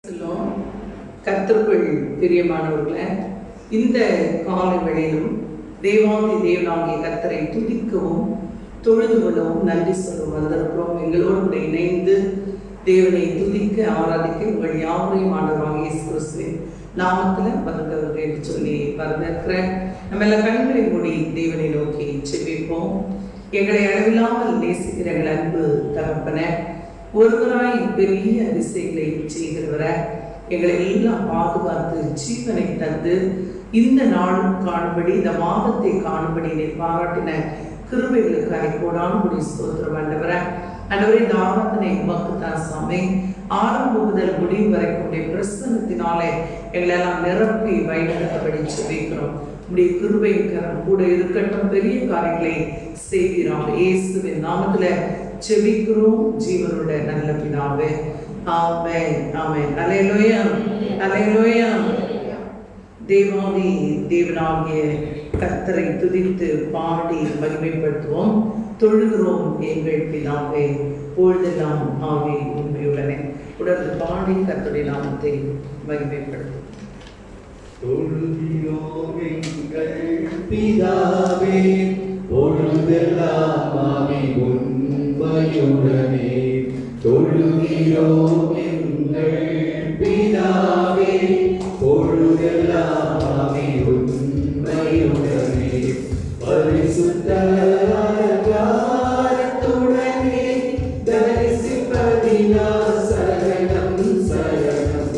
சொல்லும். கர்த்தருக்குள் பிரியமானவர்களே, இந்த காலை வேளையிலும் தேவாதி தேவனாகிய கர்த்தரை துதிக்கவும் தொழுது கொள்ளவும் நன்றி சொல்லவும் வந்திருக்கிறோம். எங்களோடு கூட இணைந்து தேவனை துதிக்க ஆராதிக்க உங்கள் யாவரையும் ஆண்டவராகிய இயேசு கிறிஸ்துவின் நாமத்தில் வருகிறவர்கள் என்று சொல்லி வரவேற்கிறேன். நம்ம எல்லாம் கண்களை மூடி தேவனை நோக்கி செபிப்போம். எங்களை அளவில்லாமல் நேசிக்கிற எங்கள் அன்பு தகப்பனே, ஒருவராய் பெரிய அதிசயங்களை செய்கிறவர, எங்களை எல்லாம் பாதுகாத்து ஜீவனை தந்து இந்த நாளும் காணும்படி, இந்த மாதத்தை காணும்படி நீ பாராட்டின கிருபைகளுக்காக கோடானுபடி ஸ்தோத்திரம் ஆண்டவர. ஆண்டவரே, இந்த ஆராதனை உமக்கு தான் சாமி. ஆரம்பம் முதல் முடிவு வரைக்கும் பிரசன்னத்தினாலே எங்களெல்லாம் நிரப்பி வழிநடத்தபடி செபிக்கிறோம். உடைய கிருபையின் கரம் கூட இருக்கட்டும். பெரிய காரியங்களை செய்கிறோம். இயேசுவின் நாமத்துல செபிக்கிறோம் ஜீவனோட நல்ல பிதாவே. ஆமென், ஆமென். அல்லேலூயா, அல்லேலூயா. தேவாதி தேவனாகிய கர்த்தரை துதித்து பாடி மகிமைப்படுத்துவோம். தொழுகிறோம் எங்கள் பிதாவே, பொழுதெல்லாம் ஆவி உண்மையுடனே. உடனே பாடி கர்த்தருடைய நாமத்தை மகிமைப்படுத்தும். தொழுகிறோம் எங்கள் பிதாவே, பொழுதெல்லாம் ஆவி உண்மையுடனே. தொழுகிறோம் எங்கள் பிதாவே, பொழுதெல்லாம் ஆவி உண்மையுடனே. பரிசுத்த அலங்காரத்துடனே தரிசிப்பதினால் சரணம் சரணம்.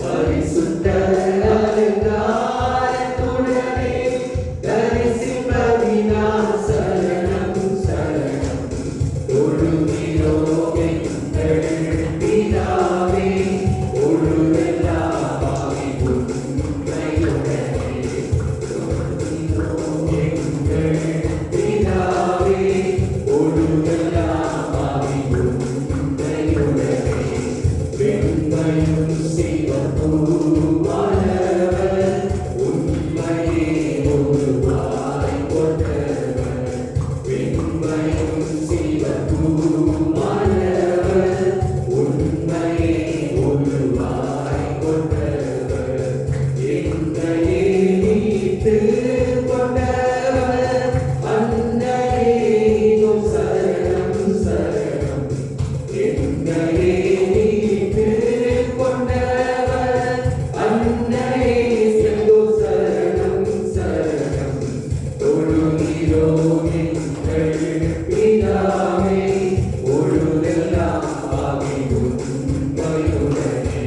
பரிசுத்த அலங்காரத்துடனே தரிசிப்பதினால் சரணம் சரணம். தொழுகிறோம் எங்கள் பிதாவே, பொழுதெல்லாம் ஆவி உண்மையுடனே. தொழுகிறோம் எங்கள் பிதாவே, பொழுதெல்லாம் ஆவி உண்மையுடனே. வெண்மையும் சிவப்புமானவர், உண்மையே ஒருவாய் கொண்டவர். வெண்மையும் சிவப்புமானவர், உண்மையே ஒருவாய் கொண்டவர். என்னையே மீட்டு கொண்டவர், அன்னையே சரணம் சரணம். என்னையே மீட்டு கொண்டவர், அன்னையே சரணம் சரணம். தொழுகிறோம் எங்கள் பிதாவே, பொழுதெல்லாம் ஆவி உண்மையுடனே.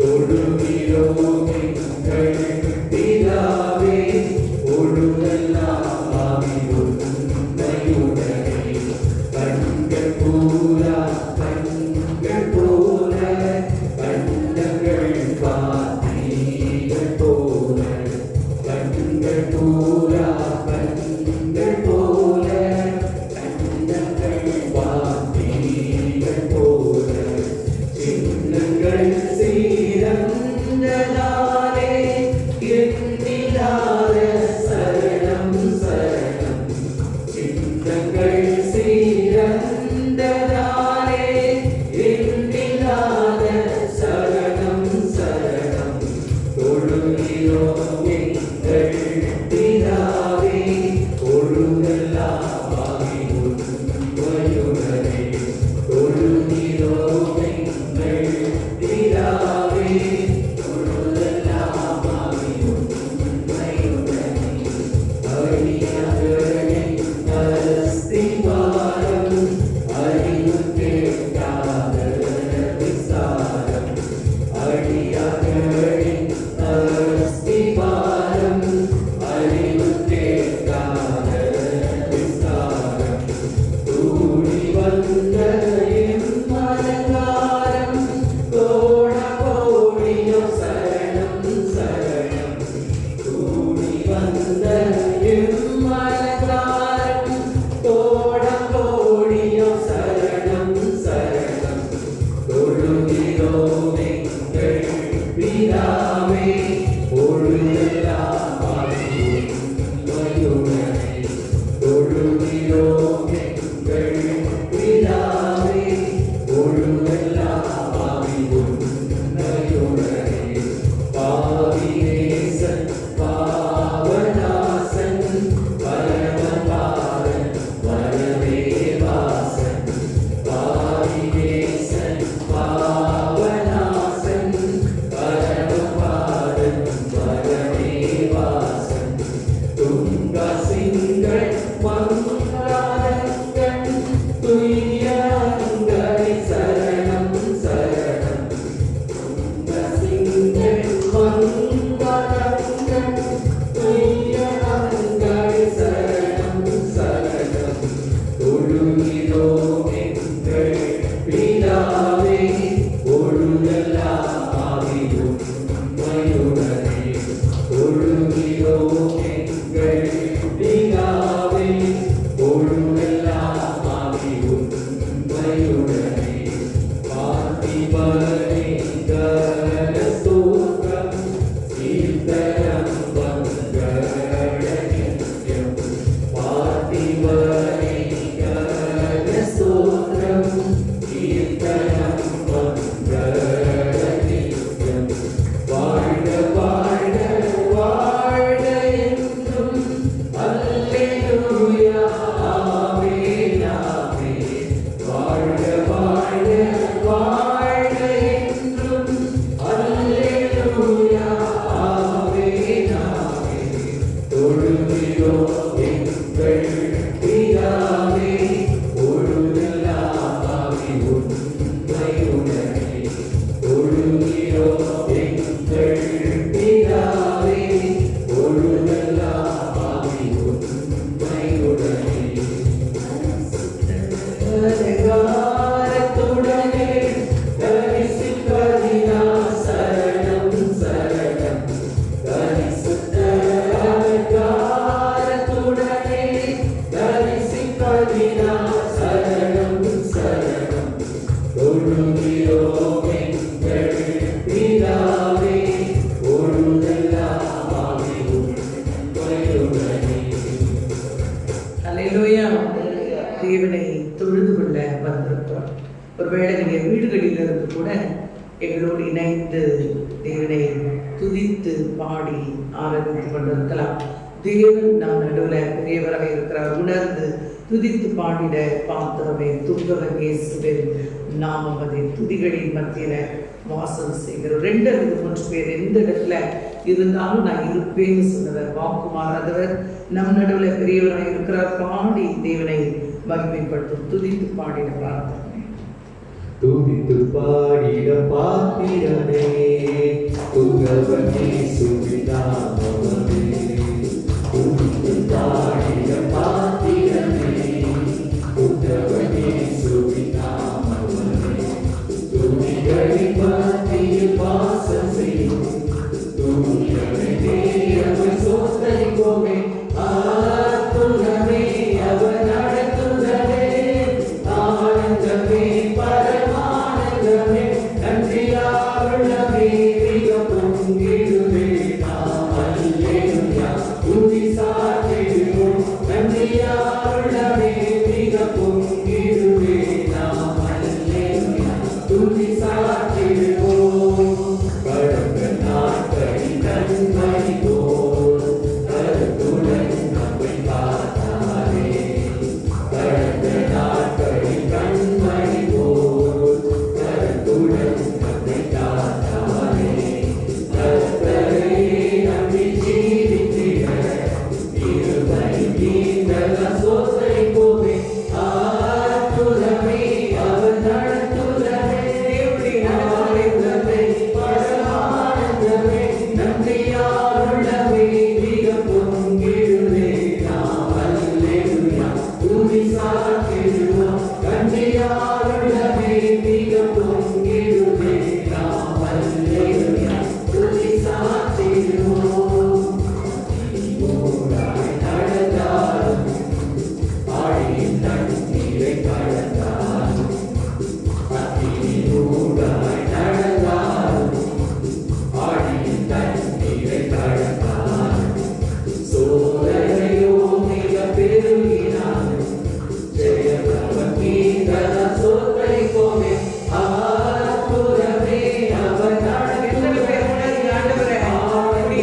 தொழுகிறோம் எங்கள் பிதாவே, பொழுதெல்லாம் ஆவி உண்மையுடனே. கண்கள் பூரா கண்கள் போல, கண்ணங்கள் பார்த்தீர்கள் போல. கண்கள் பூரா கண்கள் போல, கண்ணங்கள் பார்த்தீர்கள் போல. சின்னங்கள் சீரந்தனாலே எண்ணிலாத சரணம் சரணம். சின்னங்கள் சீரந்தனாலே எண்ணிலாத சரணம் சரணம். தொழுகிறோம் எங்கள் பிதாவே, பொழுதெல்லாம் ஆவி உண்மையுடனே. தொழுகிறோம் எங்கள் பிதாவே, எங்களோடு இணைந்து தேவனை துதித்து பாடி ஆராதித்துக் கொண்டிருக்கலாம். தேவன் நம் நடுவில் பெரியவராக இருக்கிறார். உணர்ந்து துதித்து பாடிட பாத்திரமே துர்கவன் இயேசுவின் நாமமதே. துதிகளின் மத்தியில வாசம் செய்கிற 2 அல்லது 3 பேர் எந்த இடத்துல இருந்தாலும் நான் இருப்பேன்னு சொன்னவர், வாக்கு மாறாதவர், நம் நடுவில் பெரியவராக இருக்கிறார். பாடி தேவனை மகிமைப்படுத்தும் துதித்து பாடிட பாத்திரமே. துதித்து பாடிட பாத்திரமே துர்கவன் இயேசுவின் நாமமதே. துதித்து பாடிட பாத்திரமே துர்கவன் இயேசுவின் நாமமதே. துதிகளின் மத்தியில் வாசம் செய்யும் தூயவனே அவர் சோதரிப்போமே. ஆத்துணமே அவர் நடத்துதலே ஆனந்தமே பரமானந்தமே நன்றியாருளமே மிக பொங்கிடுவே நாம் அல்லேலூயா துதி சாற்றிடுவோம். நன்றியாருளமே மிக பொங்கிடுவே நாம் அல்லேலூயா துதி சாற்றிடுவோம். கடந்த நாட்களில் நன்மணி போல் கருத்துடன் நம்மை காத்தாரே. கடந்த நாட்களில் கண்மணி போல் கருத்துடன் நம்மை காத்தாரே. கர்த்தரை நம்பி ஜீவித்திட இருமை நீண்டல சோதரிப்போமே. ஆத்துணமே அவர் நடத்துதலே ஆனந்தமே பரமானந்தமே நன்றியாருளமே மிக பொங்கிடுவே நாம் அல்லேலூயா துதி சாற்றிடுவோம். நன்றியாருளமே மிக பொங்கிடுவே நாம் அல்லேலூயா துதி சாற்றிடுவோம். ஓடாய் நடந்தாலும் ஆழியின் தண்ணீரை கடந்தாலும் அக்கினியூடாய் நடந்தாலும் ஆழியின் தண்ணீரை கடந்தாலும் சோதனையோ மிக பெருகினாலும் ஜெயபவன் கீதன சோதரிப்போமே. ஆத்துரமே அவர் நடத்துதலே ஆனந்தமே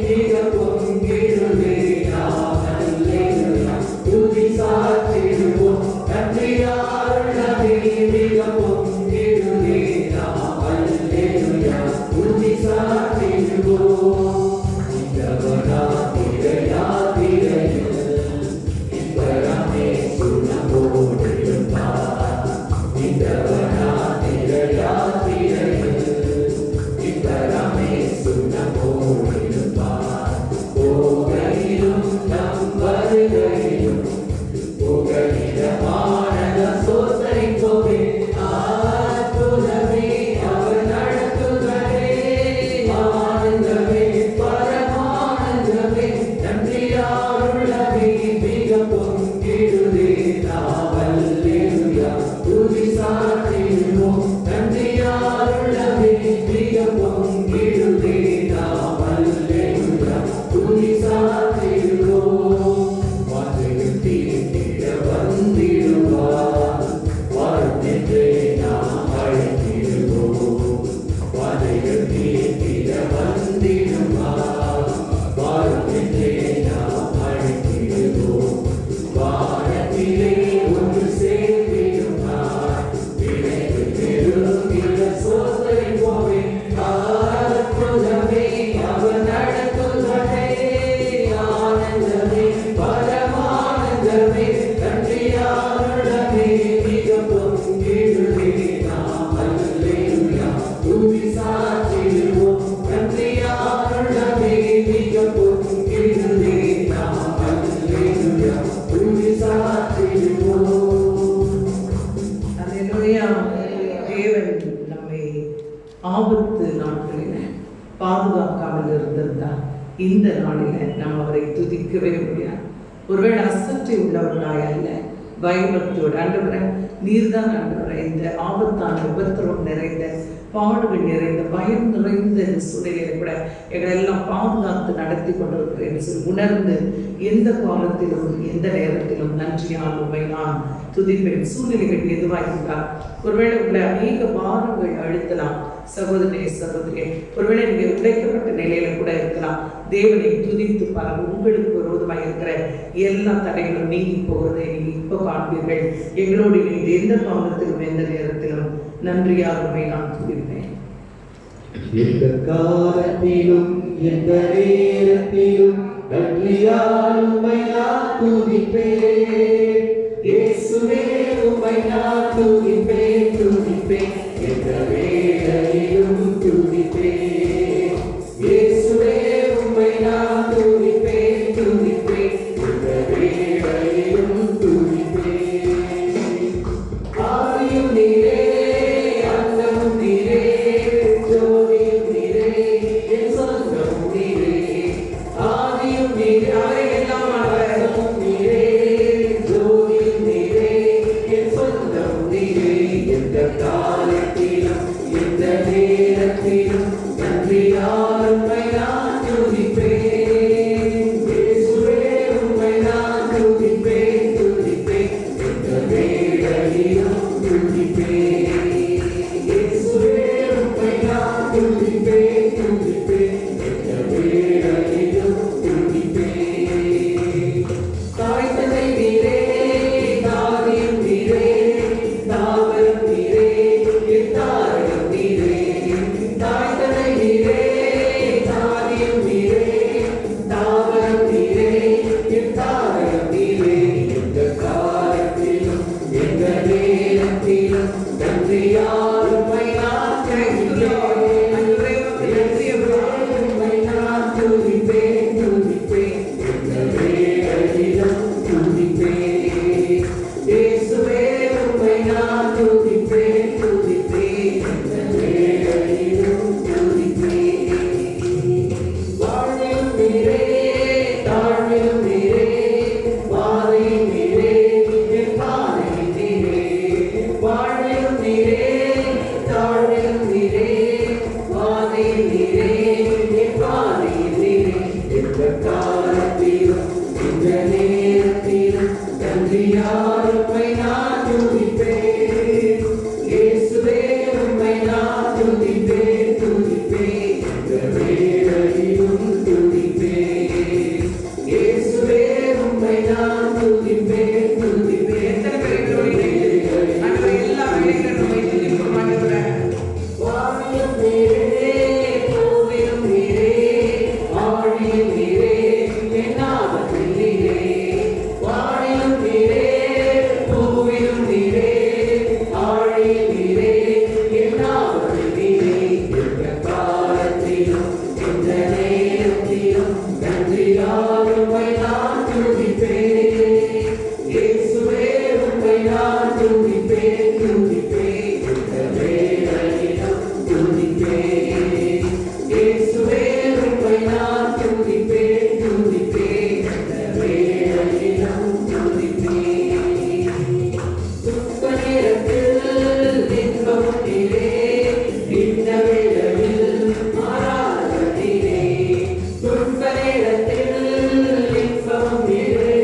மிக பொங்கிடுவே நாம் அல்லேலூயா துதி சாற்றிடுவோம். நன்றியாருளமே மிக பொங்கிடுவே நாம் அல்லேலூயா துதி சாற்றிடுவோம். இந்தவனா திரையாத்திரையில் இன்பரமே சுனமோடிருப்பார். இந்தவனா திரையாத்திரையில் இன்பரமே சுனமோடிருப்பார். போகையிலும் நம் வருகையிலும் புகலிடமானத சோதரிப்போமே. ஆத்துணமே அவர் நடத்துதலே ஆனந்தமே பரமானந்தமே நன்றியாருளமே மிக பொங்கிடுவே நாம் அல்லேலூயா துதி சாற்றிடுவோம். நன்றியாருளமே மிக பொங்கிடுவே நாம் அல்லேலூயா துதி சாற்றிடுவோம். வாஞ்சைகள் தீர்த்திட வந்திடுவார் வாழ்ந்தென்றே நாம் அழைத்திடுவோம். வாஞ்சைகள் தீர்த்திட வந்திடுவார் வாழ்ந்தென்றே நாம் அழைத்திடுவோம். வானத்திலே ஒன்று சேர்த்திடுவார் விரைவு நெருங்கிட சோதரிப்போமே. ஆத்துணமே அவர் நடத்துதலே ஆனந்தமே பரமானந்தமே நன்றியாருளமே மிக பொங்கிடுவே நாம் அல்லேலூயா துதி சாற்றிடுவோம். நன்றியாருளமே மிக பொங்கிடுவே நாம் அல்லேலூயா துதி சாற்றிடுவோம். அல்லேலூயா. தேவன் நம்மை ஆபத்து நாட்களில் பாதுகாக்காமல் இருந்திருந்தால் இந்த நாளில் நாம் அவரை துதிக்கவே முடியாது. ஒருவேளை அசட்டை உள்ளவர்களாய் அல்ல, பயபக்தியோடு ஆண்டவரே, நீர்தான் ஆண்டவரே இந்த ஆபத்தான உபத்திரம் நிறைந்த பாடுகள் நிறைந்த பயம் நிறைந்த இந்த சூழ்நிலையில கூட எங்களை எல்லாம் பாதுகாத்து நடத்தி கொண்டிருக்கிறேன் என்று சொல்லி உணர்ந்து எந்த காலத்திலும் எந்த நேரத்திலும் நன்றியால் உண்மை நான் துதிப்பேன். சூழ்நிலைகள் எதுவாக இருந்தால் ஒருவேளை உங்களை அநேக பாரங்கள் அழுத்தலாம் சகோதரனே சகோதரியே, ஒருவேளை நீங்கள் உடைக்கப்பட்ட நிலையில கூட இருக்கலாம். தேவனை துதித்து பாருங்கள். உங்களுக்கு விரோதமாக இருக்கிற எல்லா தடைகளும் நீங்கி போகிறதை நீங்க இப்போ காண்பீர்கள். எங்களோடு நீங்கள் எந்த காலத்திலும் எந்த நேரத்திலும் நன்றியாகவே நான் துதிப்பேன். எந்த காலத்திலும் எந்த நேரத்திலும் நன்றியால் உம்மை நான் துதிப்பேன். இயேசுவே உம்மை நான் துதிப்பேன் துதிப்பேன், எந்த வேளையிலும் துதிப்பேன். இயேசுவே உம்மை நான் துதிப்பேன் துதிப்பேன், எந்த வேளையிலும் துதிப்பேன். ஆதியும் நீரே அந்தமும் நீரே, ஜோதியும் நீரே என் சொந்தமும் நீரே. ஆதியும் நீரே அவையெல்லாம் அந்தமும் நீரே, ஜோதியும் நீரே என் சொந்தமும் நீரே. எந்த காலத்திலும் எந்த நேரத்திலும் நன்றியால் உம்மை நான் துதிப்பேன். இயேசுவே உம்மை நான் துதிப்பேன் துதிப்பேன், எந்த வேளையிலும் துதிப்பேன். இயேசுவே உம்மை நான் துதிப்பேன் துதிப்பேன், எந்த வேளையிலும் துதிப்பேன். தாய் தந்தை நீரே, தாதியும் நீரே, தாவரம் நீரே, என் தாரகம் நீரே. தாய் தந்தை நீரே, தாதியும் நீரே, தாவரம் நீரே, என் தாரகம் நீரே. எந்த காலத்திலும் எந்த நேரத்திலும் நன்றியால் உம்மை நான் துதிப்பேன். உம்மை நான் துதிப்பேன் துதிப்பேன், எந்த வேளையிலும் துதிப்பேன். இயேசுவே உம்மை நான் துதிப்பேன் துதிப்பேன், எந்த வேளையிலும் துதிப்பேன். வாழ்விலும் நீரே, தாழ்விலும் நீரே, பாதையும் நீரே, என் பாதையும் நீரே. வாழ்விலும் நீரே, தாழ்விலும் நீரே, பாதையும் நீரே, என் பாதையும் நீரே. எந்த காலத்திலும் எந்த நேரத்திலும் நன்றியால் உம்மை நான் துதிப்பேன். இயேசுவே உம்மை நான் துதிப்பேன் துதிப்பேன், எந்த வேளையிலும் துதிப்பேன். இயேசுவே உம்மை நான் துதிப்பேன் துதிப்பேன். எத்தனை பேர் எங்களோடு இணைந்து ஆண்டவரே, எல்லா வேலைகளும் உம்மை துதிப்போம் ஆண்டவரே. வாழியும் நீரே, பூவியும் நீரே, ஆழியும் நீரே, என் ஆபத்தில் நீரே. வாழியும் நீரே, பூவியும் நீரே, ஆழியும் நீரே, என் ஆபத்தில் நீரே. எந்த காலத்திலும் எந்த நேரத்திலும் நன்றியால் உம்மை நான் துதிப்பேன். இயேசுவே உம்மை நான் துதிப்பேன் துதிப்பேன், எந்த வேளையிலும் துதிப்பேன். இயேசுவே உம்மை நான் துதிப்பேன் துதிப்பேன், எந்த வேளையிலும் துதிப்பேன். துக்க நேரத்தில் இன்பமும் நீரே, இன்ன வேளையில் மாறாத நீரே. துக்க நேரத்தில் இன்பமும் நீரே,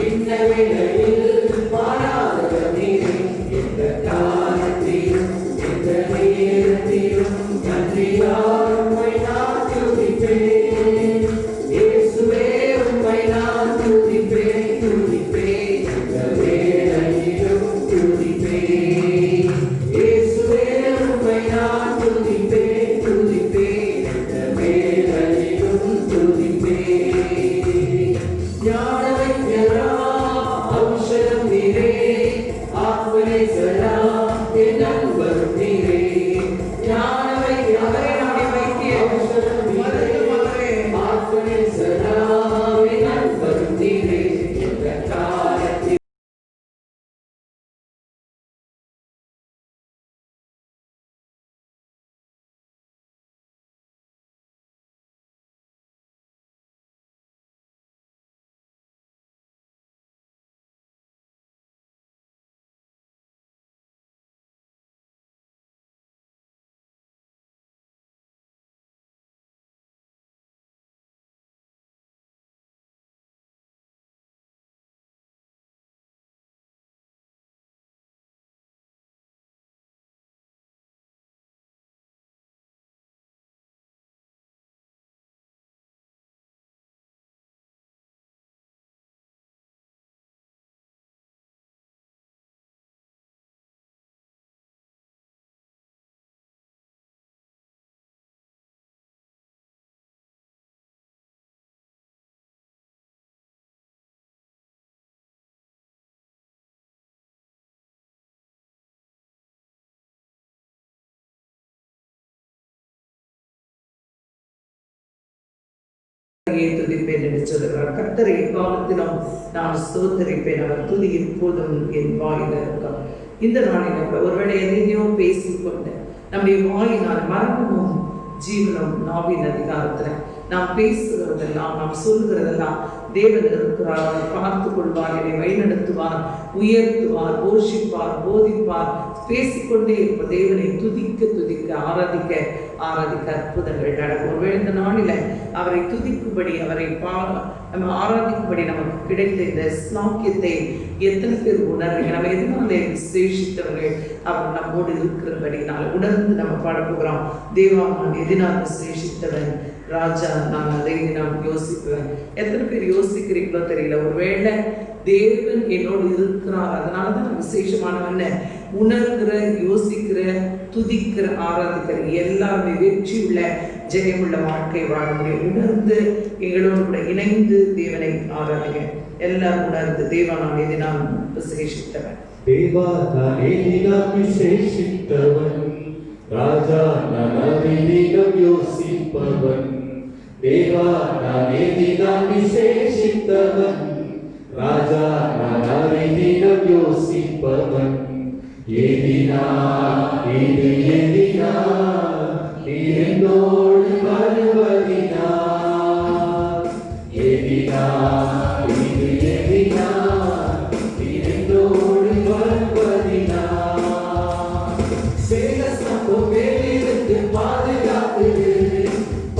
இன்ன வேளையில் மாறாத நீரே. எந்த காலத்திலும் எந்த நேரத்திலும் நன்றியால் உம்மை நான் துதிப்பேன். இயேசுவே உம்மை நான் துதிப்பேன் துதிப்பேன், எந்த வேளையிலும் துதிப்பேன். இயேசுவே உம்மை நான் துதிப்பேன் துதிப்பேன், எந்த வேளையிலும் துதிப்பேன். ஞானவைஞரா ஔஷதம் நீரே, ஆத்மநேசரா என் நண்பரும் நீரே. ஞானவைஞரா ஔஷதம் நீரே, ஆத்மநேசரா என் நண்பரும் நீரே. எந்த காலத்தில் துதிப்பேன் என்று சொல்கிறார். கர்த்தரை காலத்திலும் நான் ஸ்தோத்தரிப்பேன், அவர் துதி எப்போதும் என் வாயில இருக்கும். இந்த நாளில் கூட ஒருவேளை எதையோ பேசிக்கொண்டு நம்முடைய வாயினால் மரணமும் ஜீவனும் நாவின் அதிகாரத்துல நாம் பேசுகிறதெல்லாம், நாம் சொல்கிறதெல்லாம் தேவன் இருக்கிறார், அவர் பார்த்து கொள்வார், என்னை வழிநடத்துவார், உயர்த்துவார், போஷிப்பார், போதிப்பார், பேசிக்கொண்டே இருப்பார். தேவனை துதிக்க துதிக்க ஆராதிக்க ஆராதிக்க அற்புதங்கள் நடக்கும். ஒருவேளை இந்த நாளில அவரை துதிக்கும்படி, அவரை நம்ம ஆராதிக்கும்படி நமக்கு கிடைத்த இந்த ஸ்லாக்கியத்தை எத்தனை பேர் உணர்றீங்க? நம்ம எதனாலே விசேஷித்தவர்கள் அவர் நம்மோடு இருக்கிறபடினால உணர்ந்து நம்ம பாட போகிறோம். தேவா, நான் எதனால் விசேஷித்தவன், ராஜா நான் அதை நான் யோசிப்பேன். எத்தனை பேர் யோசிக்கிறீங்களோ தெரியல. ஒருவேளை தேவன் என்னோடு இருக்கிறார், அதனாலதான் நான் விசேஷமானவன் உணர்கிற, யோசிக்கிற, துதிக்கிற, ஆராதிக்கிற எல்லாருமே வெற்றி உள்ள ஜெயமுள்ள வாழ்க்கை வாழ முடியும். உணர்ந்து எங்களோடு கூட இணைந்து தேவனை ஆராதிக்க எல்லாரும் உணர்ந்து, தேவா நான் எதினால் விசேஷித்தவன், தேவா நான் எதினால் விசேஷித்தவன், ராஜா நான் அதிகம் யோசிப்பவன். தேவா நான் எதினால் விசேஷித்தவன், ராஜா நான் அதிகம் யோசிப்பவன். எதினா இது எதினா என்னோடு வருவதினா, எதினா இது எதினா என்னோடு வருவதினா. சேகசம்பம் மேலிருந்து பாதுகாக்குது,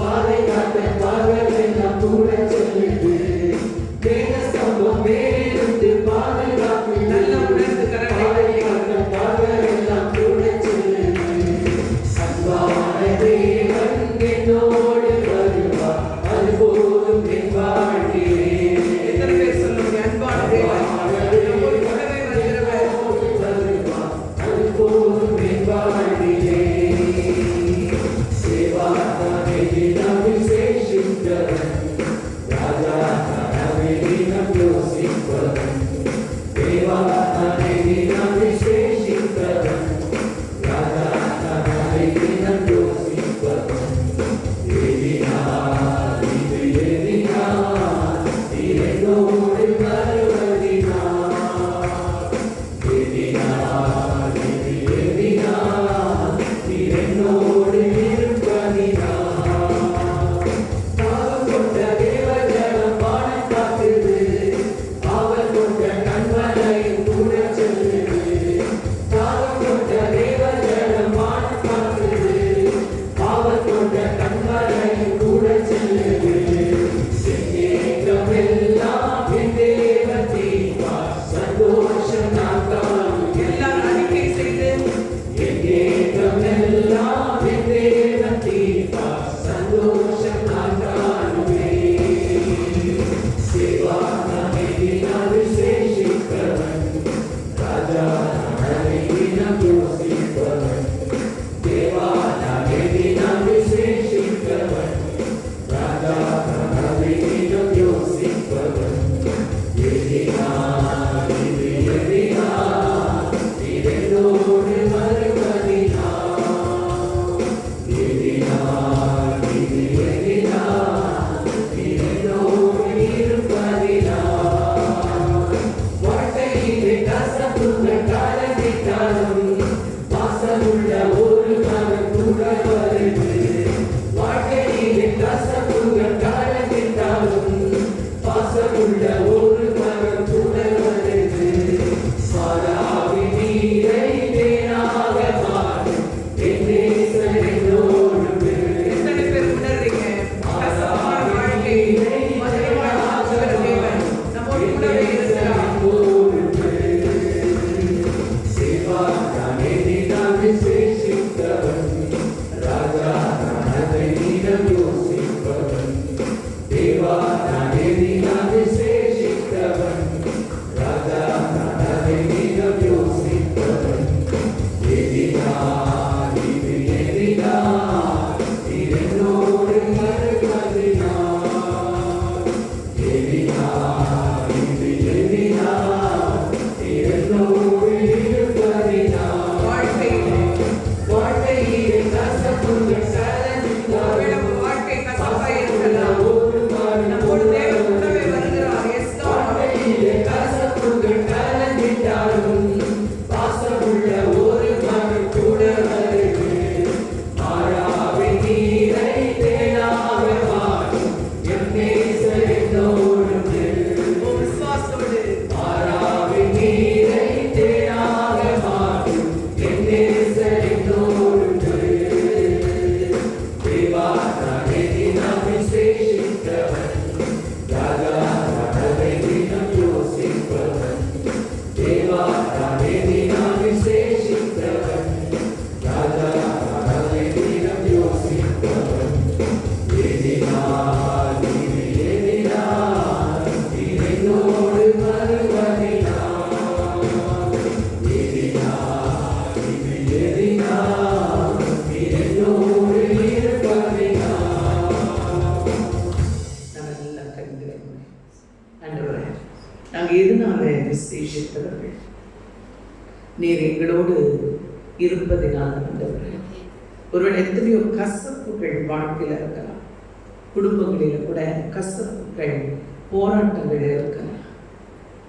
பாதை காட்ட பகலெல்லாம் கூட செல்லுது. சேகசம்பம் மேலிருந்து பாதுகாக்குது, நல்ல உணர்ந்து கரங்களை பாதை காட்ட பகலெல்லாம் கூட செல்லுது. எங்களோடு இருப்பதினால் ஆண்டவரே. ஒருவேளை எத்தனையோ கசப்புகள் வாழ்க்கையில் இருக்கலாம், குடும்பங்களில் கூட கசப்புகள் போராட்டங்கள் இருக்கலாம்.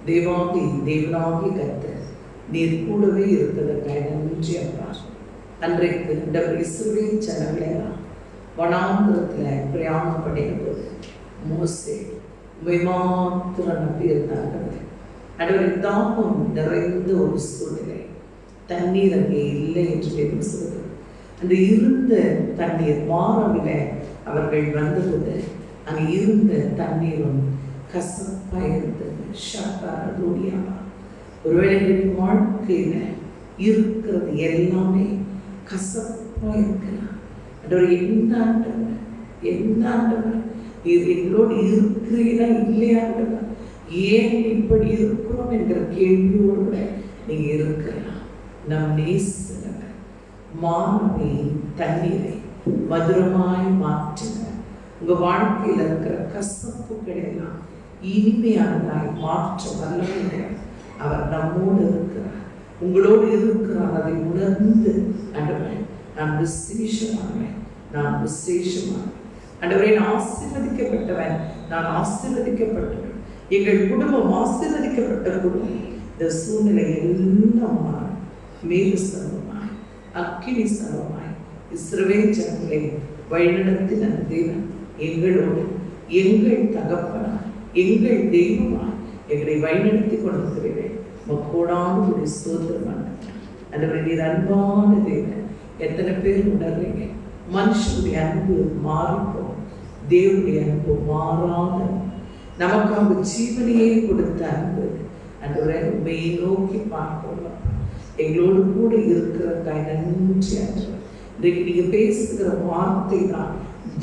தேவனாகி கர்த்தர் நீர் கூடவே இருக்கிறதற்காக நன்றி அப்பா. அன்றைக்கு இஸ்ரவேல் ஜனங்களெல்லாம் வனாந்திரத்தில் பிரயாணம் பண்ணினபோது மோசே உம்மை மாத்திரம் நம்பி இருந்தார்கள். அன்றைய தாகம் நிறைந்த ஒரு சூழ்நிலை, தண்ணீர் அங்கே இல்லை என்று தெரிந்து சொல்வது. அந்த இருந்த தண்ணீர் மாறவில்லை. அவர்கள் வந்தபோது அங்கே இருந்த தண்ணீரும் கசப்பாக இருந்தது. ஒருவேளை வாழ்க்கையில இருக்கிறது எல்லாமே கசப்பா இருக்கலாம். என்ன ஆண்டவர் இது எங்களோடு இருக்கிறீரா இல்லையா, ஏன் இப்படி இருக்கிறோம் என்கிற கேள்வியோடு கூட நீங்க இருக்கலாம். நம் நேசனவர் மானவை தண்ணீரை மதுரமாய் மாற்றின உங்க வாழ்க்கையில் இருக்கிற கசப்புகள் எல்லாம் இனிமையானதாய் மாற்ற வல்லவராய் அவர் நம்மோடு இருக்கிறார், உங்களோடு இருக்கிறார். அதை உணர்ந்து ஆண்டவரே நான் விசேஷமானவன், நான் விசேஷமானவன் ஆண்டவரே, நான் ஆசீர்வதிக்கப்பட்டவன், நான் ஆசீர்வதிக்கப்பட்டவன், எங்கள் குடும்பம் ஆசீர்வதிக்கப்பட்ட குடும்பம். இந்த சூழ்நிலை எல்லாம் மேகு சர்வமாய் அக்கினி சர்வமாய் இஸ்ரவேல் ஜனங்களை வழிநடத்தின தேவன் எங்களோடு, எங்கள் தகப்பனாய், எங்கள் தெய்வமாய் எங்களை வழிநடத்தி கொண்டிருக்கிறீர்கள். மக்கோடான ஒரு சோதரமான ஆண்டவரே, நீர் அன்பான தேவன். எத்தனை பேர் உணர்றீங்க? மனுஷனுடைய அன்பு மாறிப்போம், தேவனுடைய அன்பு மாறாத, நமக்காக ஜீவனையே கொடுத்த அன்பு. ஆண்டவரே, உண்மையை நோக்கி பார்க்கிறோம். எங்களோடு கூட இருக்கிறதாய் நன்றி ஆண்டவரே. இன்றைக்கு நீங்க பேசுகிற வார்த்தை தான்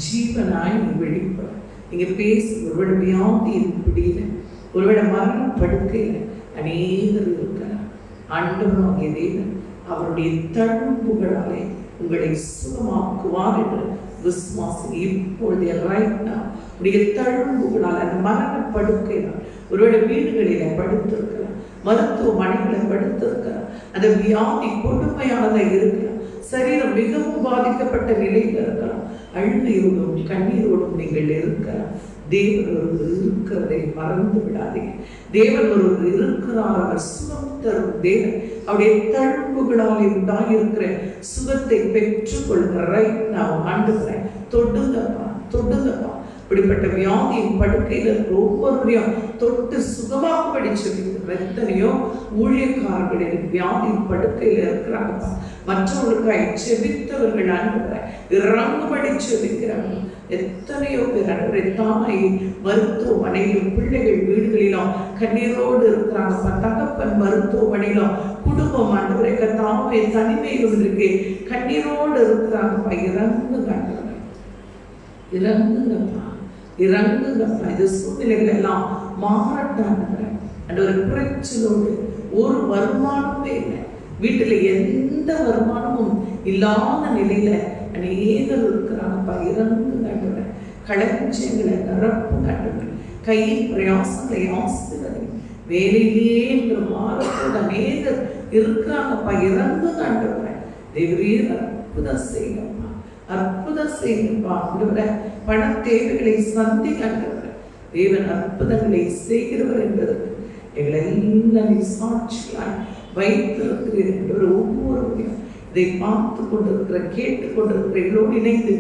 ஜீவனாய் வெளிப்படும். நீங்க ஒருவேளை வியாதியின் பிடியில, ஒருவேளை மரண படுக்கையில அநேகர் இருக்கிறார். ஆண்டவராகிய தேவன் அவருடைய தழும்புகளாலே உங்களை சுகமாக்குவார் என்று விசுவாசம். இப்பொழுது உடைய தழும்புகளால் அந்த மரண படுக்கையினால் ஒருவேளை வீடுகளில படுத்திருக்கலாம், மருத்துவமனைகளை படுத்திருக்கலாம், அந்த வியாதி கொடுமையானதாக இருக்கலாம், சரீரம் மிகவும் பாதிக்கப்பட்ட நிலையில் இருக்கலாம், அழுகையோடும் கண்ணீரோடும் நீங்கள் இருக்கலாம். தேவன் ஒருவர் இருக்கிறதை மறந்து விடாதீங்க. தேவன் ஒருவர் இருக்கிறார், அவர் சுகம் தரும் தேவன். அவருடைய தழும்புகளாலே உண்டாயிருக்கிற சுகத்தை பெற்றுக் கொள்கிற நான் ஆண்டுகிறேன். தொடுங்கப்பா. இப்படிப்பட்ட வியாதியின் படுக்கையில் இருக்கிற ஒவ்வொருவரையும் தொட்டு சுகமாக்கும்படி சொல்லியிருக்கிறேன். எத்தனையோ ஊழியக்காரர்களின் வியாதியின் படுக்கையில் இருக்கிறாங்கப்பா. மற்றவர்களுக்காக செபித்தவர்கள் அனுப்புகிறேன், இறங்கும்படி செபிக்கிறாங்க. எத்தனையோ பேர் அன்றைய தாய் மருத்துவமனையிலும், பிள்ளைகள் வீடுகளிலும் கண்ணீரோடு இருக்கிறாங்கப்பா. தகப்பன் மருத்துவமனையிலும், குடும்பம் அன்றைய தாமை தனிமையிலும் இருக்கு, கண்ணீரோடு இருக்கிறாங்கப்பா. இறங்குங்கப்பா. இது சூழ்நிலைகள் எல்லாம் மாறட்டாங்க. அந்த ஒரு குறைச்சலோடு ஒரு வருமானமே இல்லை, வீட்டுல எந்த வருமானமும் இல்லாத நிலையில அநேகர் இருக்கிறாங்கப்பா. இறங்குங்க, களஞ்சியங்களை நிரப்பு கட்டுங்கள், கையின் பிரயாசங்களை ஆசிரியர் வேலையிலேயே என்று மாறப்போது அநேகர் இருக்கிறாங்கப்பா. இறங்குங்க ஆண்டவரே. தேவரீர் அற்புதம் செய்யப்பா, அற்புதம் செய்யப்பா. பண தேவைகளை சந்திக்கின்றவர் தேவன் அற்புதங்களை செய்கிறவர் என்பதற்கு எங்களை எல்லாம் சாட்சியாய் வைத்திருக்கிறீர் என்ற ஒவ்வொருவரையும் இதை பார்த்து கொண்டிருக்கிற, கேட்டுக் கொண்டிருக்கிற, எங்களோடு இணைந்து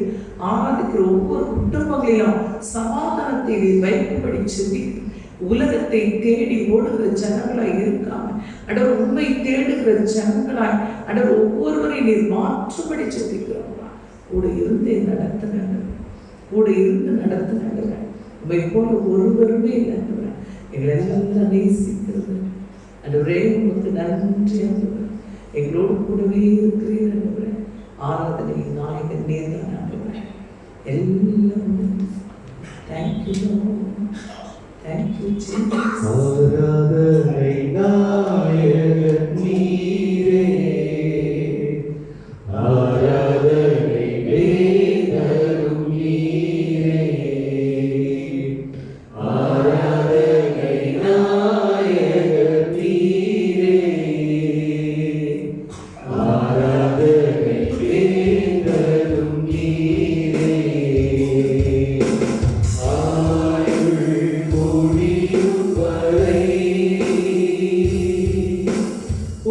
ஆராதிக்கிற ஒவ்வொரு குடும்பங்களிலும் சமாதானத்தை வைக்கும்படி சொல்லி உலகத்தை தேடி ஓடுகிற ஜனங்களாய் இருக்காம அடவர் உண்மை தேடுகிற ஜனங்களாய் அடவர் ஒவ்வொருவரை நீர் மாற்றும்படி சொல்லிக்கிறோம்ப்பா. கூட இருந்து நடத்துனாங்க. உண்மை போல ஒருவருமே இல்லை. எங்களை எல்லாம் நேசிக்கிறது அண்டவரே, உங்களுக்கு நன்றி ஆண்டவரே. எங்களோடு கூடவே இருக்கிறீர் ஆண்டவரே. ஆராதனை நாயகன் நேர்தான் ஆண்டவரே. எல்லாம் தேங்க்யூ, தேங்க்யூ ஜீசஸ். ஆராதனை நாயகன் நீரே, ஆராதனை வேதரும் நீரே, ஆராதனை நாயகன் நீரே, ஆராதனை வேந்தரும் நீரே. ஆயுள் முடியும் வரை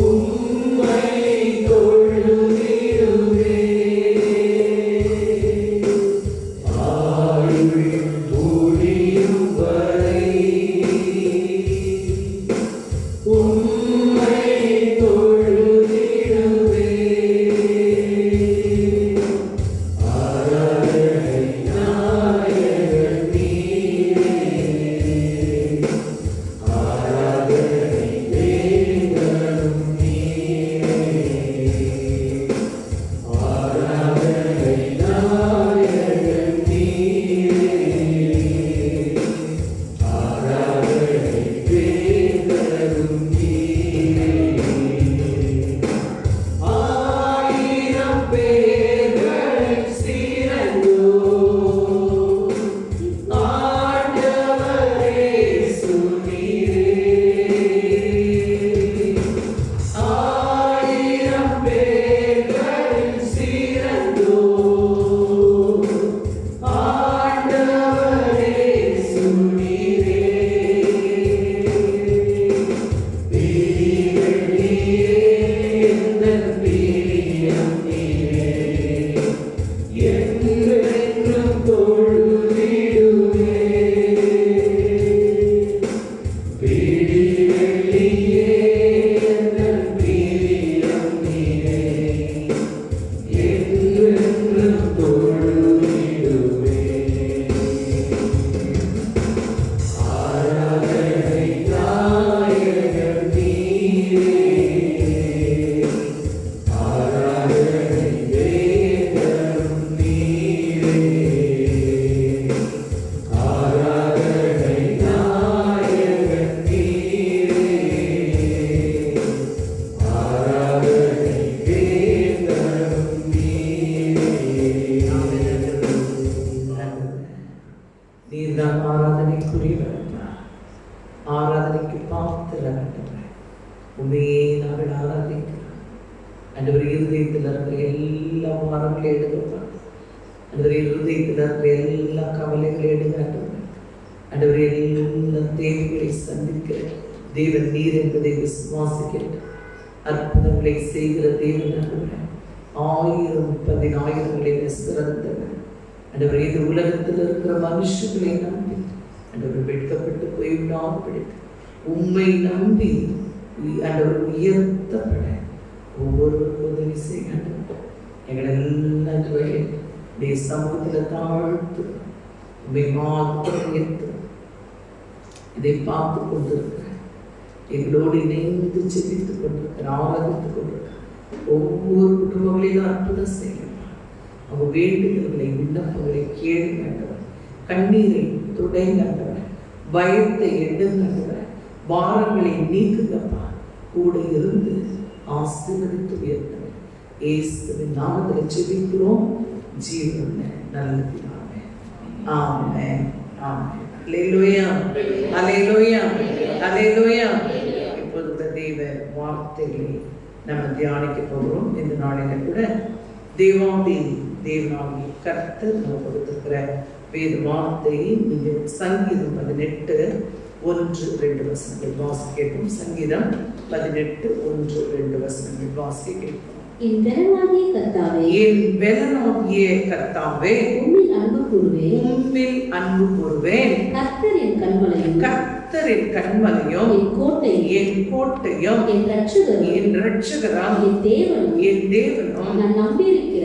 உம்மை தொழுதிடுவே. ஆயுள் முடியும் வரை உம்மை தொழுதிடுவே. ஆராதனை நாயகர் நீரே. ஆராதனை வேந்தரும் நீரே. ஆராதனை நாயகர் நீரே. ஆராதனை வேந்தரும் நீரே. ஆயிரம் பேர்கள் சிறந்தோர் ஆண்டவரே சுனீரே. ஆயிரம் பேர்கள் சிறந்தோர் ஆண்டவரே சுனீரே. பிரியம் நீரே, எந்தன் பிரியம் நீரே. என்றென்றும் தொழுதிடுவே. பிரியம் நீரே, எந்தன் பிரியம் நீரே. என்றென்றும் தொழுதிடுவே. ஆராதனை நாயகர் நீரே. ஆராதனை வேந்தரும் நீரே. ஆராதனை நாயகர் நீரே. ஆராதனை வேந்தரும் நீரே. நீர்தான் ஆராதனைக்குரியவர், ஆராதனைக்கு பாத்திரர். உண்மையே நாங்கள் ஆராதிக்கிறோம். ஆண்டவர் இருதயத்தில் இருக்கிற எல்லா வாரங்களும் எடுக்கப்படும். ஆண்டவர் இருதயத்தில் இருக்கிற எல்லா கவலைகளும் எடுக்கப்படும். ஆண்டவர் எல்லா தேவைகளை சந்திக்கிற தேவன் நீர் என்பதை விசுவாசிக்கிறது. அற்புதங்களை செய்கிற தேவன் ஆண்டவரே. 1000 சிறந்தவர் ஆண்டவர். இந்த உலகத்தில் இருக்கிற மனுஷர்களை நம்பி ஆண்டவர் வெட்கப்பட்டு போய் விடாமல் உம்மை நம்பி ஆண்டவர் உயர்த்தப்பட ஒவ்வொருவருக்கும் உதவி செய்ய எங்களை எல்லாம் சமூகத்தில் தாழ்த்து உண்மை மாத்திரம் உயர்த்து. இதை பார்த்து கொண்டிருக்கிற எங்களோடு இணைந்து செபித்துக் கொண்டிருக்கிற ஆராதித்துக் கொண்டிருக்கிற ஒவ்வொரு குடும்பங்களையும் அற்புதம் செய்யலாம். அவங்க வேண்டுதல்களை விண்ணப்பங்களை கேளுங்கண்டவர். கண்ணீரை துடைங்கண்டவர். பயத்தை எடுங்கண்டவர். பாரங்களை நீக்குங்கப்பா. கூட இருந்து ஆசீர்வதித்து உயர்த்தவர். இயேசுவின் நாமத்தில் ஜெபிக்கிறோம் ஜீவனுள்ள நல்ல பிதாவே. ஆமென். ஆமென். அல்லேலூயா. அல்லேலூயா. அல்லேலூயா. இப்போது கூட தேவ வார்த்தைகளை நம்ம தியானிக்க போகிறோம். இந்த நாளில கூட தேவாதி தேவனாகி கர்த்தர் நம்ம கொடுத்திருக்கிற வேத வார்த்தையை நீங்கள் சங்கீதம் 18:1-2 வசனங்கள் வாசிக்க கேட்போம். சங்கீதம் 18:1-2 வசனங்கள் வாசிக்க கேட்போம். என் பெலனாகிய கர்த்தாவே, என் பெலனாகிய கர்த்தாவே, உம்மில் அன்பு கூறுவேன். உம்மில் அன்பு கூறுவேன். கர்த்தர் என் கண்மலையும், கர்த்தர் என் கண்மலையும், என் கோட்டையும், என் கோட்டையும், என் இரட்சகரும், என் இரட்சகரும், என் தேவனும், என் தேவனும், நான் நம்பி இருக்கிற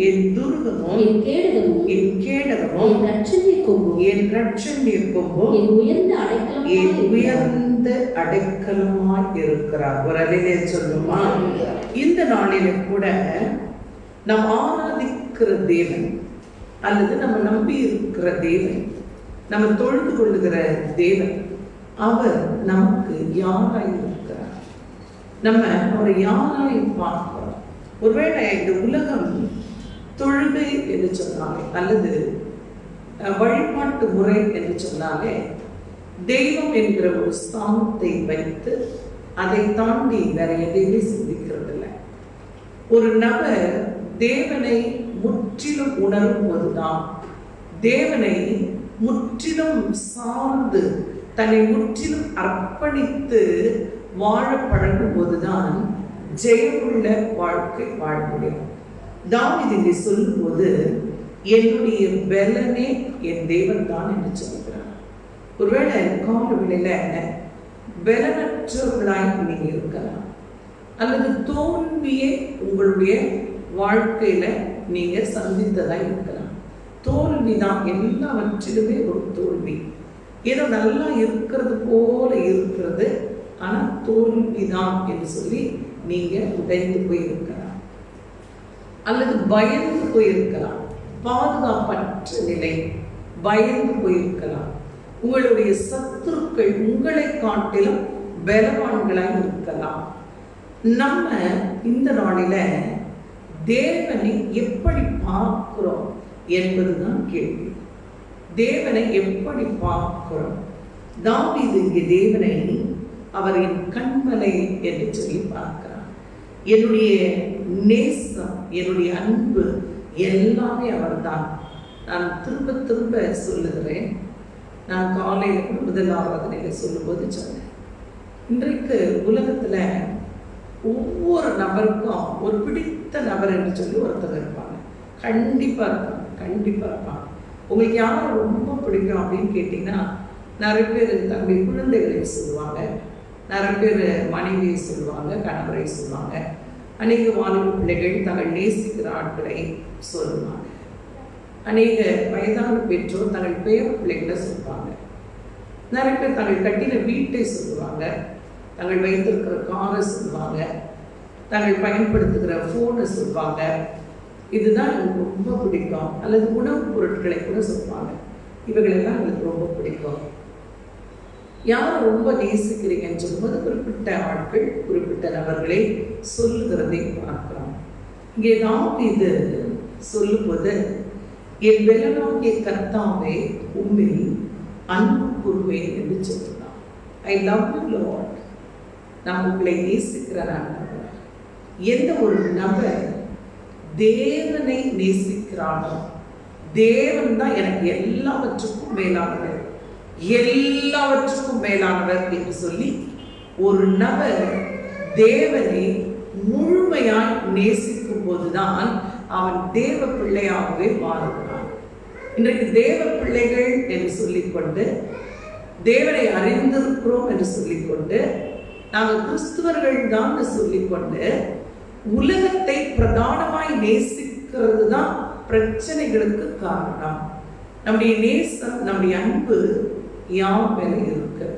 என் துருகமும், என் கேடகமும், என் கேடகமும், என் இரட்சணிய கொம்பும், என் இரட்சணிய கொம்பும், என் உயர்ந்த அடைக்கலமாய் இருக்கிறார். ஒரு அலையிலே சொல்லுமா? இந்த நாளில கூட நாம் ஆராதிக்கிற தேவன் அல்லது நம்ம நம்பி இருக்கிற தேவன், நம்ம தொழுது கொள்ளுகிற தேவன், அவர் நமக்கு யாராய் இருக்கிறார். நம்ம அவரை யாராய் பார்க்கிறோம். ஒருவேளை இந்த உலகம் தொழுகை என்று சொன்னாலே அல்லது வழிபாட்டு முறை என்று சொன்னாலே தெய்வம் என்கிற ஒரு ஸ்தானத்தை வைத்து அதை தாண்டி வேற எதையுமே சிந்திக்கிறது இல்லை. ஒரு நபர் தேவனை முற்றிலும் உணரும் போதுதான், தேவனை முற்றிலும் சார்ந்து தன்னை முற்றிலும் அர்ப்பணித்து வாழ பழகும் போதுதான் ஜெயமுள்ள வாழ்க்கை வாழ முடியும். தாவீது இதை சொல்லும் போது என்னுடைய பலனே என் தேவன் தான் என்று சொல்கிறார். ஒருவேளை கால வேளையில பலனற்றவர்களாய் நீங்க இருக்கலாம், அல்லது தோல்வியை உங்களுடைய வாழ்க்கையில நீங்க சந்தித்ததா இருக்கலாம். தோல்விதான், எல்லாவற்றிலுமே ஒரு தோல்வி. ஏதோ நல்லா இருக்கிறது போல இருக்கிறது, ஆனா தோல்விதான் என்று சொல்லி நீங்க உடைந்து போயிருக்கலாம், அல்லது பயந்து போயிருக்கலாம். பாதுகாப்பற்ற நிலை, பயந்து போயிருக்கலாம். உங்களுடைய சத்துருக்கள் உங்களை காட்டிலும் பலவான்களாய் இருக்கலாம். நம்ம இந்த நாளில தேவனை எப்படி பார்க்கிறோம் என்பதுதான் கேள்வி. தேவனை எப்படி பார்க்கிறோம்? தாவீது இங்கே தேவனை அவர் என் கண்மலை என்று சொல்லி பார்க்கிறார். என்னுடைய நேசம், என்னுடைய அன்பு எல்லாமே அவர்தான். நான் திரும்ப திரும்ப சொல்லுகிறேன். நான் காலையில் முதல் ஆராதனையில் சொல்லும்போது சொன்னேன், இன்றைக்கு உலகத்துல ஒவ்வொரு நபருக்கும் ஒரு பிடித்த நபர் என்று சொல்லி ஒருத்தர் இருப்பாங்க. கண்டிப்பா இருப்பாங்க, கண்டிப்பா இருப்பாங்க. உங்களுக்கு யாரை ரொம்ப பிடிக்கும் அப்படின்னு கேட்டீங்கன்னா, நிறைய பேர் தங்களுடைய குழந்தைகளை சொல்லுவாங்க, நிறைய பேர் மனைவியை சொல்லுவாங்க, கணவரை சொல்லுவாங்க, அநேக வாலிப பிள்ளைகள் தங்கள் நேசிக்கிற ஆட்களை சொல்லுவாங்க, அநேக வயதான பெற்றோர் தங்கள் பேர பிள்ளைகளை சொல்லுவாங்க, நிறைய பேர் தங்கள் கட்டின வீட்டை சொல்லுவாங்க, தங்கள் வைத்திருக்கிற காரை சொல்லுவாங்க, தங்கள் பயன்படுத்துகிற ஃபோனை சொல்லுவாங்க, இதுதான் எனக்கு ரொம்ப பிடிக்கும், அல்லது உணவுப் பொருட்களை கூட சொல்லுவாங்க, இவைகளெல்லாம் எனக்கு ரொம்ப பிடிக்கும். யாரை ரொம்ப நேசிக்கிறீங்கன்னு சொல்லும்போது குறிப்பிட்ட ஆட்கள், குறிப்பிட்ட நபர்களை சொல்லுகிறதை பார்க்கிறோம். இங்கே தாவீது சொல்லும்போது, என் பலனாகிய கர்த்தாவே உம்மில் அன்பு கூறுவேன் என்று சொல்கிறான். I love you Lord. நான் உங்களை நேசிக்கிற நபர். எந்த ஒரு நபர் தேவனை நேசிக்கிறானோ, தேவன் தான் எனக்கு எல்லாவற்றுக்கும் மேலானவர், எல்லாவற்றுக்கும் மேலானவர் என்று சொல்லி ஒரு நபர் தேவனை முழுமையாய் நேசிக்கும் போதுதான் அவன் தேவ பிள்ளையாகவே மாறுகிறான். இன்றைக்கு தேவ பிள்ளைகள் என்று சொல்லிக்கொண்டு, தேவனை அறிந்திருக்கிறோம் என்று சொல்லிக்கொண்டு, நாங்கள் கிறிஸ்துவர்கள் தான் சொல்லிக்கொண்டு உலகத்தை பிரதானமாய் நேசிக்கிறது தான் பிரச்சனைகளுக்கு காரணம். நம்முடைய நேசம், நம்முடைய அன்பு யார் மேல இருக்கு?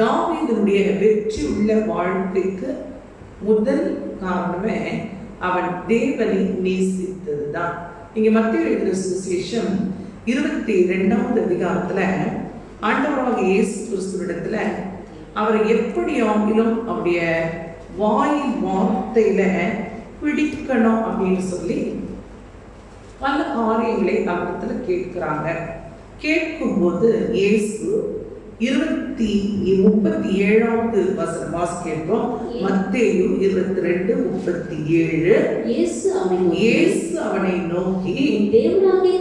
தாவீதுடைய வெற்றி உள்ள வாழ்க்கைக்கு முதல் காரணமே அவன் தேவனை நேசித்தது தான். நீங்க மத்தேயு எழுதின சுவிசேஷம் 22வது அதிகாரத்துல ஆண்டவராகிய இயேசு கிறிஸ்துவிடத்துல அவர் எப்படி ஆகிலும் அவருடைய வாயின் வார்த்தையில பிடிக்கணும் அப்படின்னு சொல்லி பல காரியங்களை அவரிடத்துல கேட்கிறாங்க. கேட்கும்போது இயேசு 37வது வசனம் வாசிக்கிறோம். மத்தேயு 22:37. இயேசு அவனை நோக்கி, தேவனாகிய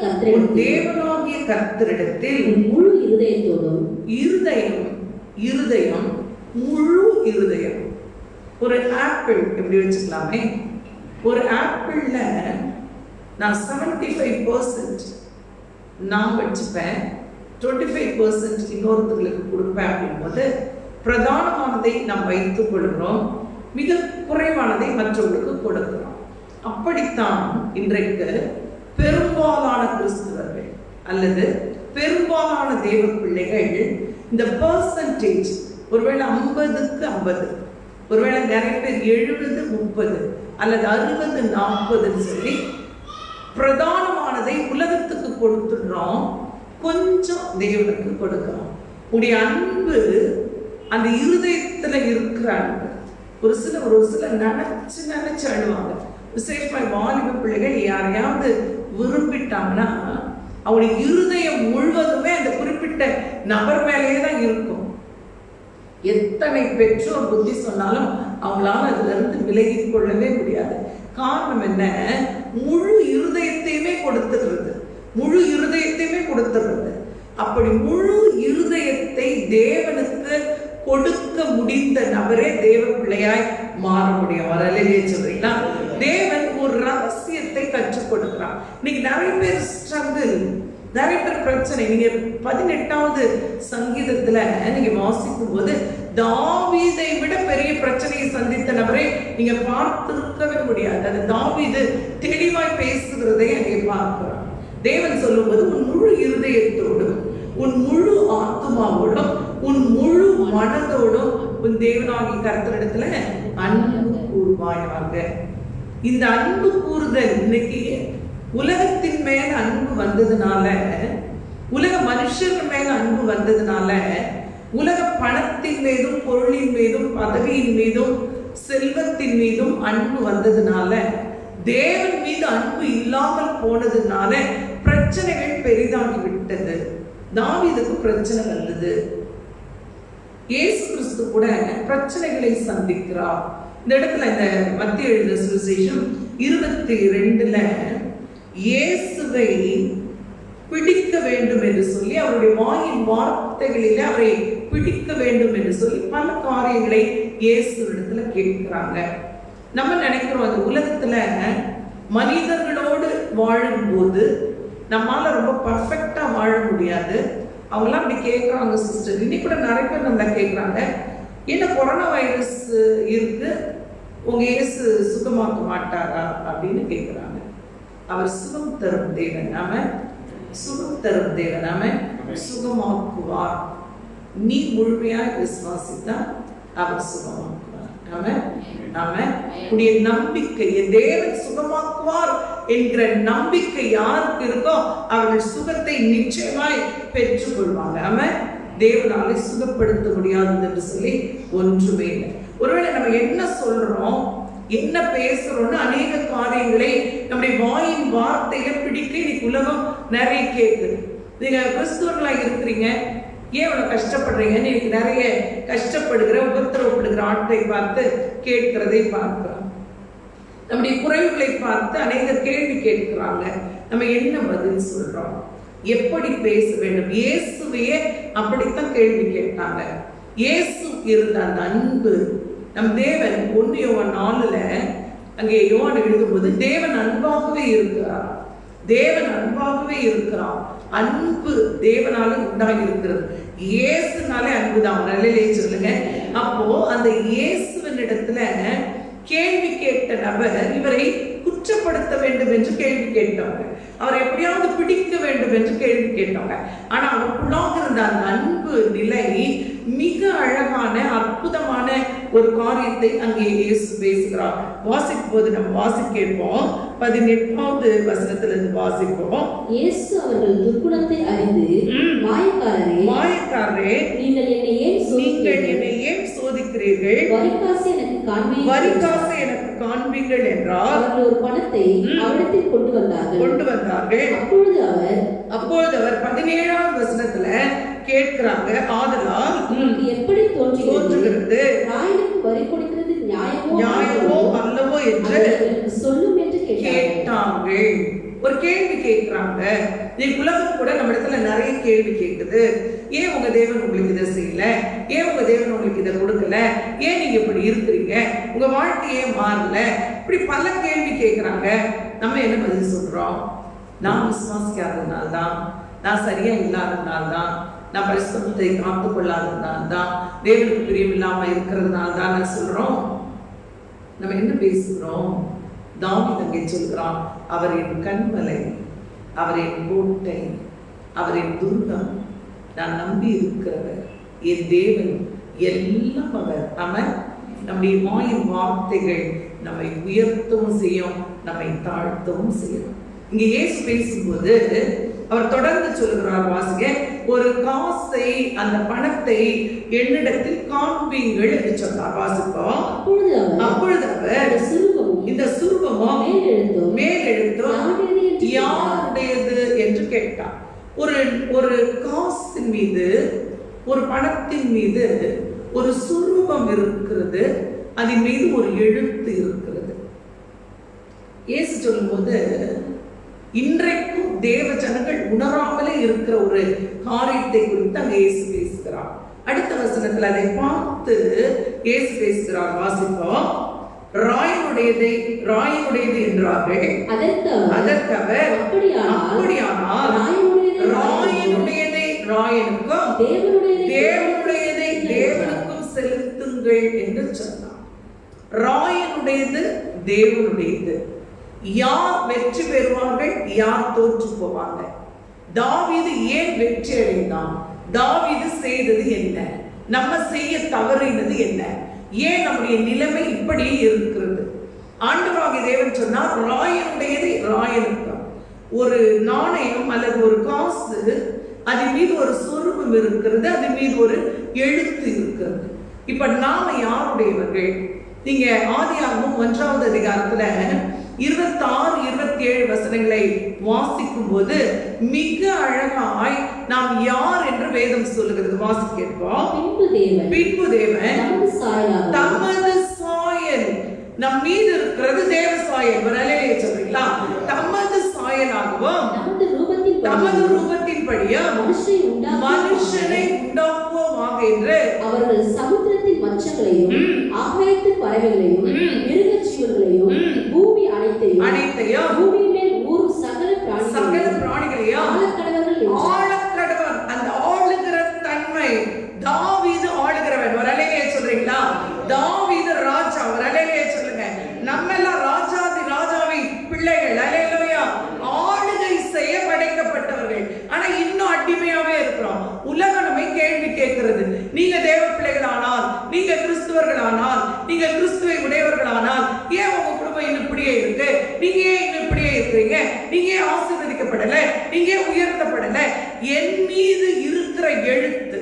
கர்த்தரிடத்தில் முழு இருதயத்தோடும், இருதயம் முழு இருதயம். ஒரு ஆப்பிள் எப்படி வச்சுக்கலாமே, ஒரு ஆப்பிள்ல நான் 75% நான் வச்சுப்பேன், 25% இன்னொருத்தர்களுக்கு கொடுப்பேன். அப்படின்போது பிரதானமானதை நாம் வைத்துக் கொள்கிறோம், மிக குறைவானதை மற்றவர்களுக்கு கொடுக்கிறோம். அப்படித்தான் இன்றைக்கு பெரும்பாலான கிறிஸ்தவர்கள் அல்லது பெரும்பாலான தேவ பிள்ளைகள் இந்த பெர்சன்டேஜ், ஒருவேளை 50க்கு 50, ஒருவேளை நிறைய பேர் 70-30 அல்லது 60-40 சொல்லி பிரதானமானதை உலகத்துக்கு கொடுத்துடுறோம், கொஞ்சம் தேவனுக்கு கொடுக்கிறோம். உடைய அன்பு அந்த இருதயத்துல இருக்கிற அன்பு. ஒரு சில நினைச்சு அழுவாங்க. விசேஷமா வாலிப பிள்ளைகள் யாரையாவது விரும்பிட்டாங்கன்னா அவருடைய இருதயம் முழுவதுமே அந்த குறிப்பிட்ட நபர் மேலேயே தான் இருக்கும். எத்தனை பெற்றோர் புத்தி சொன்னாலும் அவங்களால அதுல இருந்து விலகிக் கொள்ளவே முடியாது. காரணம் என்ன? முழு இருதயத்தையுமே கொடுத்துடுறது, முழு இருதயத்தையுமே கொடுத்துடுறது. அப்படி முழு இருதயத்தை தேவனுக்கு கொடுக்க முடிந்த நபரே தேவ பிள்ளையாய் மாற முடியும். வரலையே சொல்றீங்களா? தேவன் ஒரு ரகசியத்தை கற்றுக் கொடுக்கிறான். இன்னைக்கு நிறைய பேர் ஸ்ட்ரகிள், நிறைய பேர் பிரச்சனை. நீங்க 18வது சங்கீதத்துல நீங்க வாசிக்கும் போது தாவீதை விட பெரிய பிரச்சனையை சந்தித்த நபரை நீங்க பார்த்திருக்கவே முடியாது. அது தாவீது தெளிவாய் பேசுகிறதை அங்கே பார்க்கிறோம். தேவன் சொல்லும்போது உன் முழு இருதயத்தோடும், உன் முழு ஆத்மாவோடும், உன் முழு மனதோடும் உன் தேவனாகிய கர்த்தரிடத்துல அன்பு கூறுவாயாக. இந்த அன்பு கூறுதல் இன்னைக்கு உலகத்தின் மேல அன்பு வந்ததுனால, உலக மனுஷர்கள் மேல அன்பு வந்ததுனால, உலக பணத்தின் மீதும் பொருளின் மீதும் பதவியின் மீதும் செல்வத்தின் மீதும் அன்பு வந்ததுனால, தேவன் மீது அன்பு இல்லாமல் போனதுனால பிரச்சனைகள் பெரிதாகி விட்டது. தாவீதுக்கு பிரச்சனை வந்தது. இயேசு கிறிஸ்து கூட பிரச்சனைகளை சந்திக்கிறார். இந்த இடத்துல இந்த மத்திய எழுதின சுவிசேஷம் 22ல இயேசுவை பிடிக்க வேண்டும் என்று சொல்லி, அவருடைய வாயின் வார்த்தைகளிலே அவரை பிடிக்க வேண்டும் என்று சொல்லி பல காரியங்களை இயேசுவிடத்துல கேட்கிறாங்க. நம்ம நினைக்கிறோம் அந்த உலகத்துல மனிதர்களோடு வாழும்போது நம்மால ரொம்ப பர்ஃபெக்டா வாழ முடியாது. அவங்களாம் அப்படி கேட்குறாங்க சிஸ்டர். இன்னைக்கு கூட நிறைய பேர் நம்மள கேட்குறாங்க, என்ன கொரோனா வைரஸ் இருக்கு, உங்க இயேசு சுகமாக்க மாட்டாரா அப்படின்னு கேட்குறாங்க. அவர் சுகம் தரும் தேவன், நாம சுகம் தரும் தேவன், நாம சுகமாக்குவார். நீ முழுமையாக விசுவாசித்தா அவர் சுகமாக்குவார். உடைய நம்பிக்கை, தேவன் சுகமாக்குவார் என்கிற நம்பிக்கை யாருக்கு இருக்கோ அவர்கள் சுகத்தை நிச்சயமாய் பெற்றுக் கொள்வாங்க. தேவனாலே சுகப்படுத்த முடியாதது என்று சொல்லி ஒன்றுமே இல்லை. ஒருவேளை நம்ம என்ன சொல்றோம், என்ன பேசுறோம்னு அநேக காரியங்களை நம்முடைய வாயின் வார்த்தையில பிடிக்க இன்னைக்கு உலகம் நிறைய கேட்குது. நீங்க கிறிஸ்துவர்களா இருக்கிறீங்க, ஏன் இவ்வளவு கஷ்டப்படுறீங்கன்னு இன்னைக்கு நிறைய கஷ்டப்படுகிற உபத்திரவப்படுகிற ஆட்டை பார்த்து கேட்கிறதை பார்க்கிறோம். நம்முடைய குறைவுகளை பார்த்து அநேகர் கேள்வி கேட்கிறாங்க. நம்ம என்ன பதில் சொல்றோம், எப்படி பேச வேண்டும்? இயேசுவையே அப்படித்தான் கேள்வி கேட்டாங்க. இயேசு இருந்த அந்த அன்பு, நம் தேவன் 1 யோவான் 4ல அங்கே யோவான் எழுதும்போது தேவன் அன்பாகவே இருக்கிறார், தேவன் அன்பாகவே இருக்கிறார். அன்பு தேவனால உண்டாகி இருக்கிறது. இயேசுனாலே அன்புதான். நல்லே சொல்லுங்க. அப்போ அந்த இயேசுவின் இடத்துல கேள்வி கேட்ட நபர் இவரை குற்றப்படுத்த வேண்டும் என்று கேள்வி கேட்டவங்க, அவரை எப்படியாவது பிடிக்க வேண்டும் என்று கேள்வி கேட்டவங்க. ஆனா அவருக்குள்ளாக இருந்த அந்த அன்பு நிலை மிக அழகான அற்புதமான ஒரு காரியத்தை அங்கே இயேசு பேசுகிறார். வாசிக்கும் போது நம்ம வாசிப்போம். 18வது வசனத்திலிருந்து வாசிப்போம். இயேசு அவர்கள் துர்க்குணத்தை அறிந்து, மாயக்காரரே, நீங்கள் என்னை ஏன் சோதிக்கிறீர்கள்? வரிகாசை எனக்கு காண்பீர்கள் என்றார். அவர்கள் ஒரு பணத்தை அவரிடத்தில் கொண்டு வந்தார்கள். அப்பொழுது அவர் 17வது வசனத்துல கேட்கிறாங்க, ஆதலால் உங்களுக்கு எப்படி தோன்றுகிறது? ராயனுக்கு வரி கொடுக்கிறது நியாயமோ அல்லவோ என்று சொல்லும் என்று கேட்டாங்க. ஒரு கேள்வி கேட்கிறாங்க. உலகம் கூட நம்ம இடத்துல நிறைய கேள்வி கேட்குது. ஏன் உங்க தேவன் உங்களுக்கு இதை செய்யல? ஏன் உங்க தேவன் உங்களுக்கு இதை கொடுக்கல? ஏன் நீங்க இப்படி இருக்கிறீங்க? உங்க வாழ்க்கையே மாறல? இப்படி பல கேள்வி கேட்கிறாங்க. நம்ம என்ன பதில் சொல்றோம்? நான் விசுவாசிக்காததுனால்தான், நான் சரியா இல்லாததுனால்தான், நான் பரிசுத்தத்தை காத்து கொள்ளாததுனால்தான், தேவனுக்கு பிரியம் இல்லாம இருக்கிறதுனால தான் நான் சொல்றோம். நம்ம என்ன பேசுகிறோம்? தாவீது அங்கே சொல்கிறான், அவர் என் கண்மலை, அவர் என் கோட்டை, அவர் என் துர்கம், நான் நம்பி இருக்கிறவர், என் தேவன், எல்லாம் அவர். நம்முடைய வாயின் வார்த்தைகள் நம்மை உயர்த்தவும் செய்யும், நம்மை தாழ்த்தவும் செய்யும். இங்க இயேசு பேசும்போது அவர் தொடர்ந்து சொல்லுகிறார், வாசிங்க, ஒரு காசை, அந்த பணத்தை என்னிடத்தில் காண்பீங்கள் என்று சொன்னார். வாசிப்போம். அப்பொழுது அவர் இந்த சுருபமும் மேலெழுத்தும் யாருடையது என்று கேட்டார். ஒரு காசின் மீது, ஒரு பணத்தின் மீது ஒரு எழுத்து இருக்கிறது. இயேசு சொல்லும்போது இன்றைக்கும் தேவ ஜனங்கள் உணராமலே இருக்கிற ஒரு காரியத்தை குறித்து அங்க இயேசு பேசுகிறார். அடுத்த வசனத்துல அதை பார்த்து இயேசு பேசுகிறார். வாசிப்போம். ராயனுடையது என்றார்கள். அதற்கு அவர் அப்படியானால் ராயனுடையதை ராயனுக்கும் தேவனுடையதை தேவனுக்கும் செலுத்துங்கள் என்று சொன்னார். ராயனுடையது தேவனுடையது. யார் வெற்றி பெறுவார்கள், யார் தோற்று போவாங்க? தாவீது ஏன் வெற்றி அடைந்தான்? தாவீது செய்தது என்ன? நம்ம செய்ய தவறினது என்ன? ஏன் நம்முடைய நிலைமை இப்படி இருக்கிறது? ஆண்டவராகிய தேவன் சொன்னார், ராயனுடையதை ராயனுக்கு. ஒரு நாணயம் அல்லது ஒரு காசு, அதன் மீது ஒரு சொருபம் இருக்கிறது, அதன் மீது ஒரு எழுத்து இருக்கிறது. இப்ப நாம யாருடையவர்கள்? நீங்க ஆதியாகமம் 1வது அதிகாரத்துல 26, 27 வசனங்களை வாசிக்கும் போது மிக அழகாய் நாம் யார் என்று வேதம் சொல்லுகிறது. வாசிக்கிறோம். பின்பு தேவன் தமது சாயல், நம் மீது இருக்கிறது தேவ சாயல். வரலையே சொல்றீங்களா? தமது சாயலாகவும் தமது ரூபத்தின்படியும் மனுஷனை உண்டாக்குவோமாக என்று அவர்கள் சமுத்திரத்தின் மச்சங்களையும் ஆகாயத்து பறவைகளையும் மிருக ஜீவன்களையும் பூமி அனைத்தையும் பூமியின் மேல் ஊரும் சகல பிராணிகளையும் ஆளக்கடவர். அந்த ஆளுகிற தன்மை, தாவீது ஆளுகிறவன். வரலையே சொல்றீங்களா? தாவீது ராஜா. வரலையே சொல்லுங்க. நம்ம எல்லாம் ராஜாவின் பிள்ளைகள். அல்லேலூயா. ஆளுகை செய்ய படைக்கப்பட்டவர்கள். ஆனா இன்னும் அடிமையாவே இருக்கிறோம். உலகம் நம்மை கேள்வி கேட்கிறது. நீங்க தேவ பிள்ளைகளானால், நீங்க கிறிஸ்துவர்களானால், நீங்க கிறிஸ்துவை உடையவர்களானால் ஏன் உங்க குடும்பம் இன்னும் இப்படியே இருக்கு? நீங்க ஏன் இன்னும் இப்படியே இருக்கிறீங்க? நீங்க ஏன் ஆசீர்வதிக்கப்படல? நீங்க ஏன் உயர்த்தப்படல? என் மீது இருக்கிற எழுத்து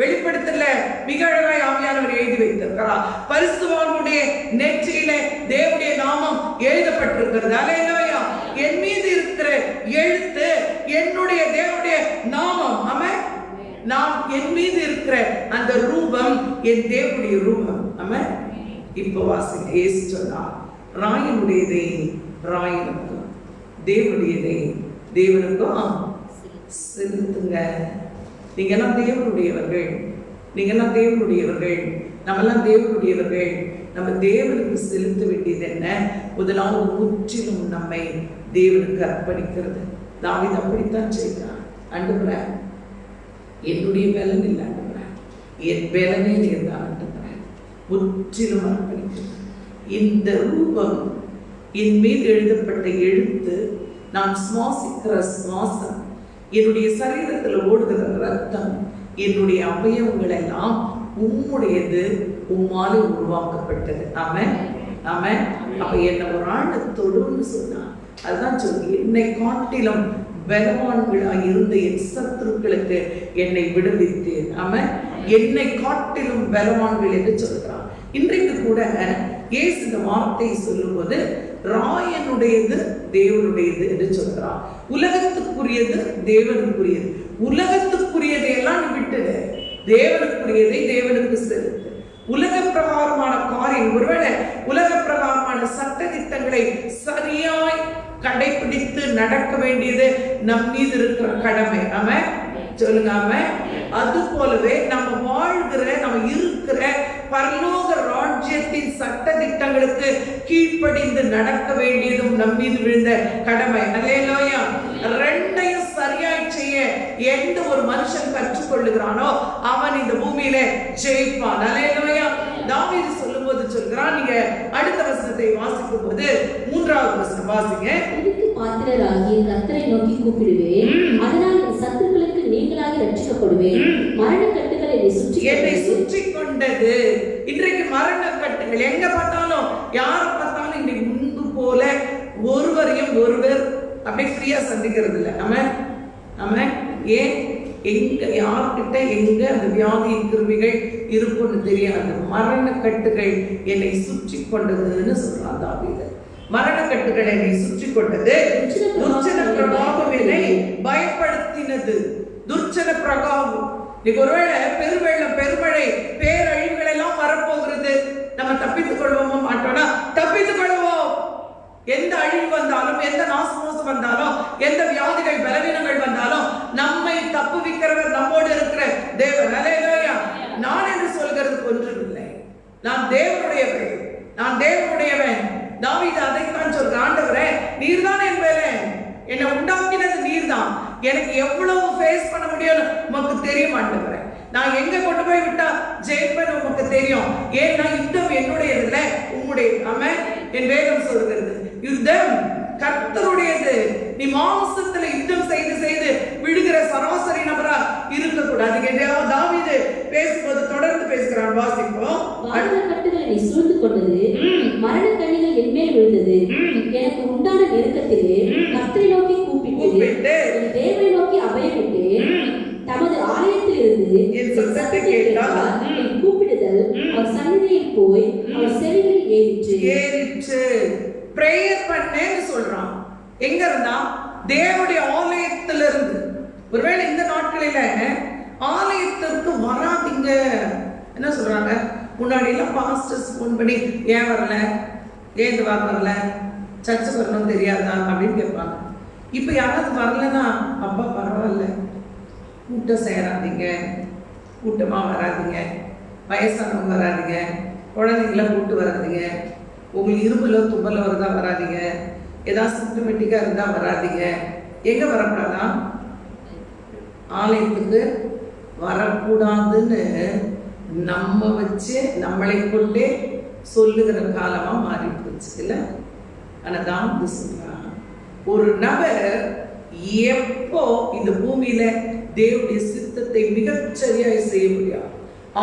வெளிப்படுத்தல மிக அழகாய் ஆவியானவர் எழுதி வைத்திருக்கிறார். பரிசுத்தவானுடைய நெற்றியில தேவனுடைய நாமம் எழுதப்பட்டிருக்கிறது. அல்லேலூயா. என் மீது இருக்கிற எழுத்து என்னுடைய தேவனுடைய நாமம். ஆமென். நான் என் மீது இருக்கிற அந்த ரூபம் என் தேவனுடைய ரூபம். ஆமென். இப்போ வாசிங்க. இயேசு சொன்னார், ராயனுடையதை ராயனுக்கும் தேவனுடையதை தேவனுக்கும் செலுத்துங்க. நீங்க எல்லாம் தேவனுடையவர்கள். நீங்க எல்லாம் தேவனுடையவர்கள். நம்ம எல்லாம் தேவனுடையவர்கள். நம்ம தேவனுக்கு செலுத்த வேண்டியது என்ன? முதலாவது முற்றிலும் நம்மை தேவனுக்கு அர்ப்பணிக்கிறது. தாவீது அப்படித்தான் செய்கிறான். ஆண்டவரே, என்னுடைய பலன் இல்லை ஆண்டவரே, என் பலனே நீர் தான் ஆண்டவரே. முற்றிலும் அர்ப்பணிக்கிறது. இந்த ரூபம், என் மீது எழுதப்பட்ட எழுத்து, நான் சுவாசிக்கிற சுவாசம், என்னுடைய சரீரத்தில் ஓடுகிற ரத்தம், என்னுடைய அவயவங்கள் எல்லாம் உம்முடையது, உம்மாலே உருவாக்கப்பட்டது. ஆமென். ஆமென். அப்ப என்ன ஒரு ஆண்டு தொடுன்னு சொன்னான். அதுதான் சொல்லி, என்னை காட்டிலும் பலவான்களாக இருந்த என் சத்துருக்களுக்கு என்னை விடுவித்தேன். ஆமென். என்னை காட்டிலும் பலவான்கள் என்று சொல்கிறான். இன்றைக்கு கூட இயேசு இந்த வார்த்தையை சொல்லும்போது ராயனுடையது தேவனுடையது என்று சொல்கிறான். உலகத்துக்குரியது தேவனுக்குரியது. உலகத்துக்குரியதை எல்லாம் நீ விட்டுடு, தேவனுக்குரியதை தேவனுக்கு செலுத்து. உலக பிரகாரமான காரியம், ஒருவேளை உலக பிரகாரமான சட்ட திட்டங்களை சரியாய் கடைபிடித்து நடக்க வேண்டியது நம் மீது இருக்கிற கடமை. ஆமென். சொல்லுங்க. ஆமென். அது போலவே நம்ம வாழ்கிற, நம்ம இருக்கிற பரலோக ராஜ்யத்தின் சட்ட திட்டங்களுக்கு கீழ்ப்படிந்து நடக்க வேண்டியதும் நம் மீது விழுந்த கடமை. அல்லேலூயா. ரெண்டையும் சரியாய் செய்ய எந்த ஒரு மனுஷன் கற்றுக்கொள்ளுகிறானோ அவன் இந்த பூமியில ஜெயிப்பான். அல்லேலூயா. தாவீது சொல்லும்போது சொல்கிறான், நீங்க அடுத்த வசனத்தை வாசிக்கும் போது 3வது வசனம் வாசிங்க. இதுக்கு பாத்திரராகிய கர்த்தரை நோக்கி கூப்பிடுவேன், அதனால் என் சத்துருக்களுக்கு நீங்களாக ரட்சிக்கப்படுவேன். மரண கட்டுகளை என்னை சுற்றி கொண்டது. இன்றைக்கு மரண கட்டுகள் எங்க பார்த்தாலும், யார பார்த்தாலும் இன்னைக்கு முன்பு போல ஒருவரையும் ஒருவர் அப்படியே ஃப்ரீயா சந்திக்கிறது இல்லை. நம்ம ஏன், எங்க யார்கிட்ட எங்க அந்த வியாதியின் கிருமிகள் இருக்குன்னு தெரியாது. மரண கட்டுகள் என்னை சுற்றி கொண்டதுன்னு சொல்றான் தாவீது. மரண கட்டுகள் என்னை சுற்றி கொண்டது, துர்ச்சன பிரபாவம் என்னை பயப்படுத்தினது. துர்ச்சன பிரபாவம். இன்னைக்கு ஒருவேளை பெருவெள்ளம், பெருமழை, பேரழிவுகள் எல்லாம் வரப்போகிறது. நம்ம தப்பித்துக் கொள்வோமோ மாட்டோம்னா தப்பித்துக் கொள்வோம். எந்த அழிவு வந்தாலும், எந்த நாசமோசம் வந்தாலும், எந்த வியாதிகள் பலவீனங்கள் வந்தாலும் நம்மை தப்புவிக்கிறவர் நம்மோடு இருக்கிற தேவன். அல்லேலூயா. நான் என்று சொல்கிறது ஒன்றுமில்லை, நான் தேவனுடையவன், நான் தேவனுடையவன். தாவீது அதைத்தான் சொல்ற, ஆண்டவரே நீர்தான் என் வேலன், என்னை உண்டாக்கினது நீர்தான், எனக்கு எவ்வளவு ஃபேஸ் பண்ண முடியும் உமக்கு தெரியும் ஆண்டவரே. நான் எங்க கொண்டு போய் விட்டா ஜெயிப்பேன் உமக்கு தெரியும். ஏன்னா யுத்தம் என்னுடையது இல்லை, உம்முடைய. ஆமென். என் வேதம் சொல்கிறது யுத்தம் கர்த்தருடையது. நீ மாம்சத்துல யுத்தம் செய்து செய்து விடுகிற சராசரி நபரா இருக்க கூடாது. தாவீது பேசும்போது தொடர்ந்து பேசுகிறான், வாசிப்போம். கட்டுகளை சூழ்ந்து கொண்டது, மரண கண்ணிகள் என் மேல் விழுந்தது, எனக்கு உண்டான நெருக்கத்திலே கர்த்தரை நோக்கி கூப்பிட்டு என் தேவனை நோக்கி அபயமிட்டேன். தமது ஆலயத்தில் இருந்து என் சத்தத்தை கேட்டார். என் கூப்பிடுதல் அவர் சந்நிதியில் போய் அவர் செவிகளில் ஏறிற்று. பிரேயர் பண்ணேன்னு சொல்றான். எங்க இருந்தா? தேவனுடைய ஆலயத்திலிருந்து. ஒருவேளை இந்த நாட்களில ஆலயத்திற்கு வராதீங்க என்ன சொல்றாங்க? முன்னாடி எல்லாம் பாஸ்டர்ஸ் ஃபோன் பண்ணி ஏன் வரல, ஏன் இந்த வாரம் வரல, சர்ச்சு வரணும் தெரியாதா அப்படின்னு கேட்பாங்க. இப்ப யாராவது வரலன்னா அப்பா பரவாயில்ல, கூட்டம் சேராதீங்க, கூட்டமா வராதிங்க, வயசானவங்க வராதிங்க, குழந்தைங்கள கூட்டு வராதிங்க, உங்களுக்கு இருமலோ தும்மலோ வருதா வராதிங்க, ஏதாவது சிம்டமேட்டிக்கா இருந்தா வராதிங்க. எங்க வரக்கூடாதா? ஆலயத்துக்கு வரக்கூடாதுன்னு நம்ம வச்சு நம்மளை கொண்டே சொல்லுகிற காலமா மாறி போச்சு இல்ல? ஆனா தான் சொல்றாங்க, ஒரு நபர் எப்போ இந்த பூமியில தேவனுடைய சித்தத்தை மிகச்சரியாய் செய்ய முடியும்?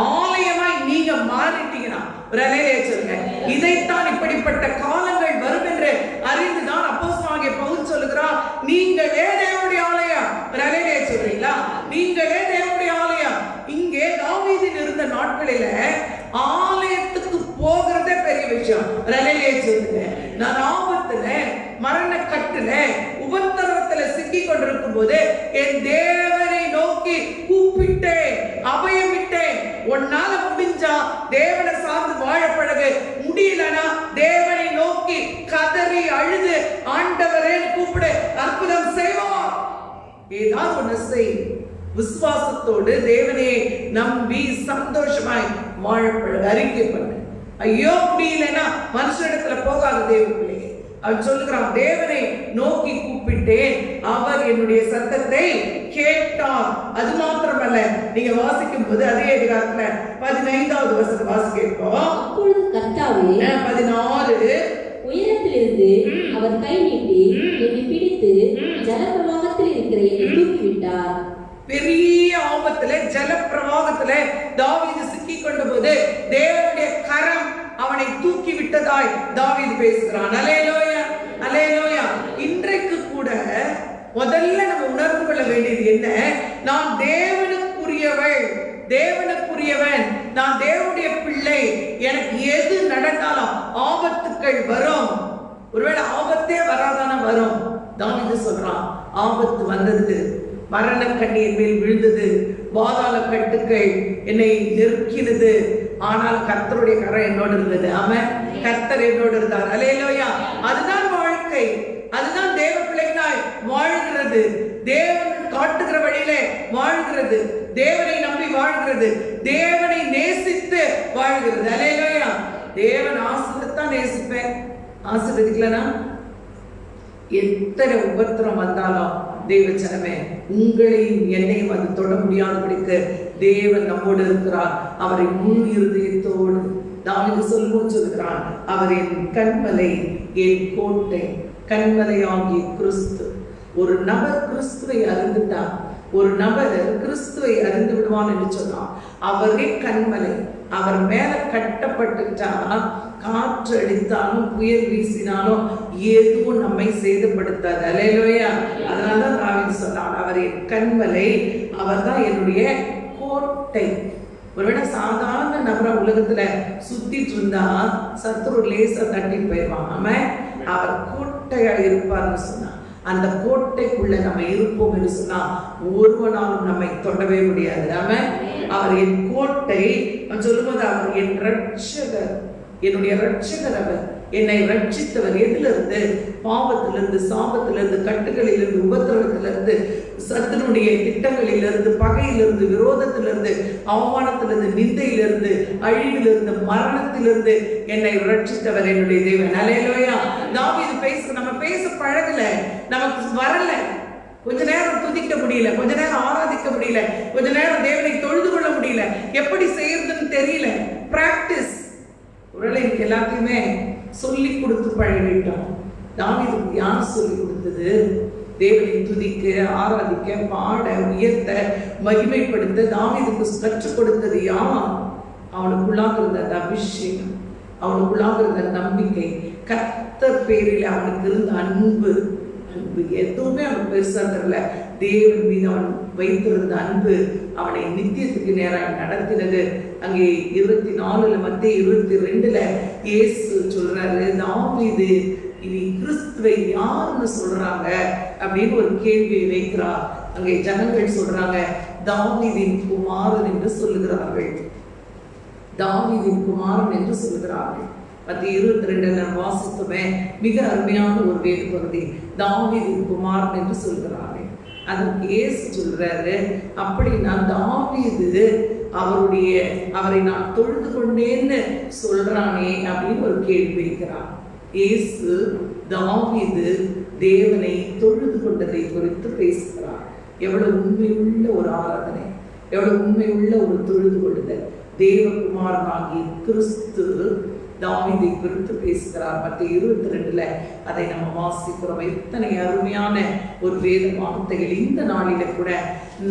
ஆலயமாய் நீங்க மாறிட்டீங்கன்னா. சொல்லுங்க, இதைத்தான் இப்படிப்பட்ட காலங்கள் வரும் என்று அறிந்துதான் அப்போஸ்தலனாகிய பவுல் சொல்லுகிறார், நீங்களே தேவனுடைய ஆலயம். சொல்றீங்களா? நீங்களே தேவனுடைய ஆலயம். இங்கே தாவீதின் இருந்த நாட்களில ஆலயத்துக்கு போகிறதே பெரிய விஷயம். சொல்லுங்க, நான் ஆபத்துல, மரண கட்டுல, உபத்திரவத்துல சிக்கி கொண்டிருக்கும் போது என் தேவனை நோக்கி கூப்பிட்டேன், அபயமிட்டேன். உன்னால முடிஞ்சா தேவனை சார்ந்து வாழ பழகு, முடியலனா தேவனை நோக்கி கதறி அழுது ஆண்டவரே கூப்பிடு, அற்புதம் செய்வார். ஏதாவது ஒண்ணு செய். விசுவாசத்தோடு தேவனை நம்பி சந்தோஷமாய் வாழ பழகு. அறிக்கை பண்ணு. ஐயோ முடியலன்னா மனுஷனிடத்துல போகாத தேவ பிள்ளைங்க. அவன் சொல்லுகிறான், தேவனை நோக்கி கூப்பிட்டேன், அவர் என்னுடைய சத்தத்தை கேட்டார். அது மாத்திரமல்ல, நீங்க வாசிக்கும் போது அதே அதிகாரத்துல 15வது வசனம் வாசிக்கிறோம். அப்பொழுது கர்த்தாவே 16 உயரத்திலிருந்து அவர் கை நீட்டி என்னை பிடித்து ஜலப்பிரவாகத்தில் இருக்கிற என்னை தூக்கிவிட்டார். பெரிய ஆபத்துல ஜலப்பிரவாகத்துல தாவீது சிக்கி கொண்ட போது தேவனுடைய கரம் அவனை தூக்கி விட்டதாய் தாவீது பேசுகிறான். அல்லேலூயா, அல்லேலூயா. இன்றைக்கு கூட முதல்ல நம்ம உணர்ந்து கொள்ள வேண்டியது என்ன? நான் தேவனுக்குரியவள், தேவனுக்குரியவன், நான் தேவனுடைய பிள்ளை. எனக்கு எது நடந்தாலும் ஆபத்துக்கள் வரும். ஒருவேளை ஆபத்தே வராதான வரும். தாவீது சொல்றான், ஆபத்து வந்தது, மரண கண்ணீர் மேல் விழுந்தது, பாதாள கட்டுக்கள் என்னை நெருக்கினது, ஆனால் கர்த்தருடைய கரம் என்னோடு இருந்தது. ஆமென். கர்த்தர் என்னோடு இருந்தார். அல்லேலூயா. அதுதான் வாழ்க்கை, அதுதான் தேவ பிள்ளைகளாய் வாழ்கிறது. தேவன் காட்டுகிற வழியிலே வாழ்கிறது, தேவனை நம்பி வாழ்கிறது, தேவனை நேசித்து வாழ்கிறது. அல்லேலூயா. தேவன் ஆசீர்வதித்தான் நேசிப்பேன், ஆசீர்வதிக்கலனா எத்தனை உபத்திரம் வந்தாலும் தேவச்சனமே, உங்களையும் என்னையும் அது தொட முடியாதபடிக்கு தேவன் நம்மோடு இருக்கிறார். அவரை முழு இருதயத்தோடு தாவீது சொல்லுகிறான், அவர் என் கண்மலை, என் கோட்டை, கண்மலை ஆகிய கிறிஸ்து. ஒரு நபர் கிறிஸ்துவை அறிந்துட்டான், ஒரு நபர் கிறிஸ்துவை அறிந்து விடுவான் என்று சொன்னான். அவரே கண்மலை, அவர் மேல கட்டப்பட்டுட்டா காற்று அடித்தாலும் புயல் வீசினாலும் எதுவும் நம்மை சேதப்படுத்தாது. அல்லேலூயா. அதனாலதான் தாவீது சொன்னான், அவர் என் கண்மலை, அவர் தான் என்னுடைய கோட்டை. ஒருவேளை சாதாரண நபர உலகத்துல சுத்திட்டு இருந்தா சத்துரு லேசா தட்டி போயிடுவான். அவர் கோட்டையா இருப்பார்னு சொன்னான். அந்த கோட்டைக்குள்ள நம்ம இருப்போம் என்று சொன்னா ஒருவனாலும் நம்மை தொடவே முடியாது. அவர் என் கோட்டை சொல்லும்போது அவர் என் ரட்சகர். என்னுடைய ரட்சகர் அவர். என்னை ரட்சித்தவர். எதிலிருந்து? பாவத்திலிருந்து, சாபத்திலிருந்து, கட்டுகளிலிருந்து, உபத்திரவத்திலிருந்து, சத்துனுடைய திட்டங்களிலிருந்து, பகையிலிருந்து, விரோதத்திலிருந்து, அவமானத்திலிருந்து, நிந்தையிலிருந்து, அழிவிலிருந்து, மரணத்திலிருந்து என்னை ரட்சித்தவர் என்னுடைய தேவன். அல்லேலூயா. தாவீது நம்ம பேச பழகல, நமக்கு வரல. கொஞ்ச நேரம் துதிக்க முடியல, கொஞ்ச நேரம் ஆராதிக்க முடியல, கொஞ்ச நேரம் தேவனை தொழுது கொள்ள முடியல, எப்படி செய்யறதுன்னு தெரியல. பிராக்டிஸ். ஒருவேளை எனக்கு எல்லாத்தையுமே சொல்லி கொடுத்து பழகிட்டோம். தாவீதுக்கு யார் சொல்லி கொடுத்தது? தேவனை துதிக்க, ஆராதிக்க, பாட, உயர்த்த, மகிமைப்படுத்த தாவீதுக்கு கற்றுக் கொடுத்தது யார்? அவனுக்குள்ளாக இருந்த அந்த அபிஷேகம், அவனுக்குள்ளாக இருந்த நம்பிக்கை, கர்த்தர் பேரில் அவனுக்கு இருந்த அன்பு. எதுவுமே அவன் பெருசா தெரியல. தேவன் மீது அவன் வைத்திருந்த அன்பு அவனை நித்தியத்துக்கு நேராக நடத்தினது. அங்கே 24 மத்திய 22 இயேசு சொல்றாரு, தாவீது இனி கிறிஸ்துவை யாருன்னு சொல்றாங்க அப்படின்னு ஒரு கேள்வியை வைக்கிறார். அங்கே ஜனங்கள் சொல்றாங்க, தாவீதின் குமாரன் என்று சொல்லுகிறார்கள். தாவீதின் குமாரன் என்று சொல்லுகிறார்கள். மத்திய 22 வாசித்தமே மிக அருமையான ஒரு வேறு பகுதி. தாவீதின் குமாரன் என்று சொல்கிறார்கள். அதற்கு இயேசு சொல்றாரு, அப்படின்னா தாவீது அவரை நான் தொழுது கொண்டேன்னு சொல்றானே அப்படின்னு ஒரு கேள்வி வைக்கிறார். இயேசு தாவீது தேவனை தொழுது கொண்டதை குறித்து பேசுகிறார். எவ்வளவு உண்மையுள்ள ஒரு ஆராதனை, எவ்வளவு உண்மையுள்ள ஒரு தொழுது கொள்ளுதல். தேவகுமாரனாகிய கிறிஸ்து தாவீதை குறித்து பேசுகிறார். மத்திய 22 அதை நம்ம வாசிக்கிறோம். எத்தனை அருமையான ஒரு வேத வார்த்தைகள். இந்த நாளில கூட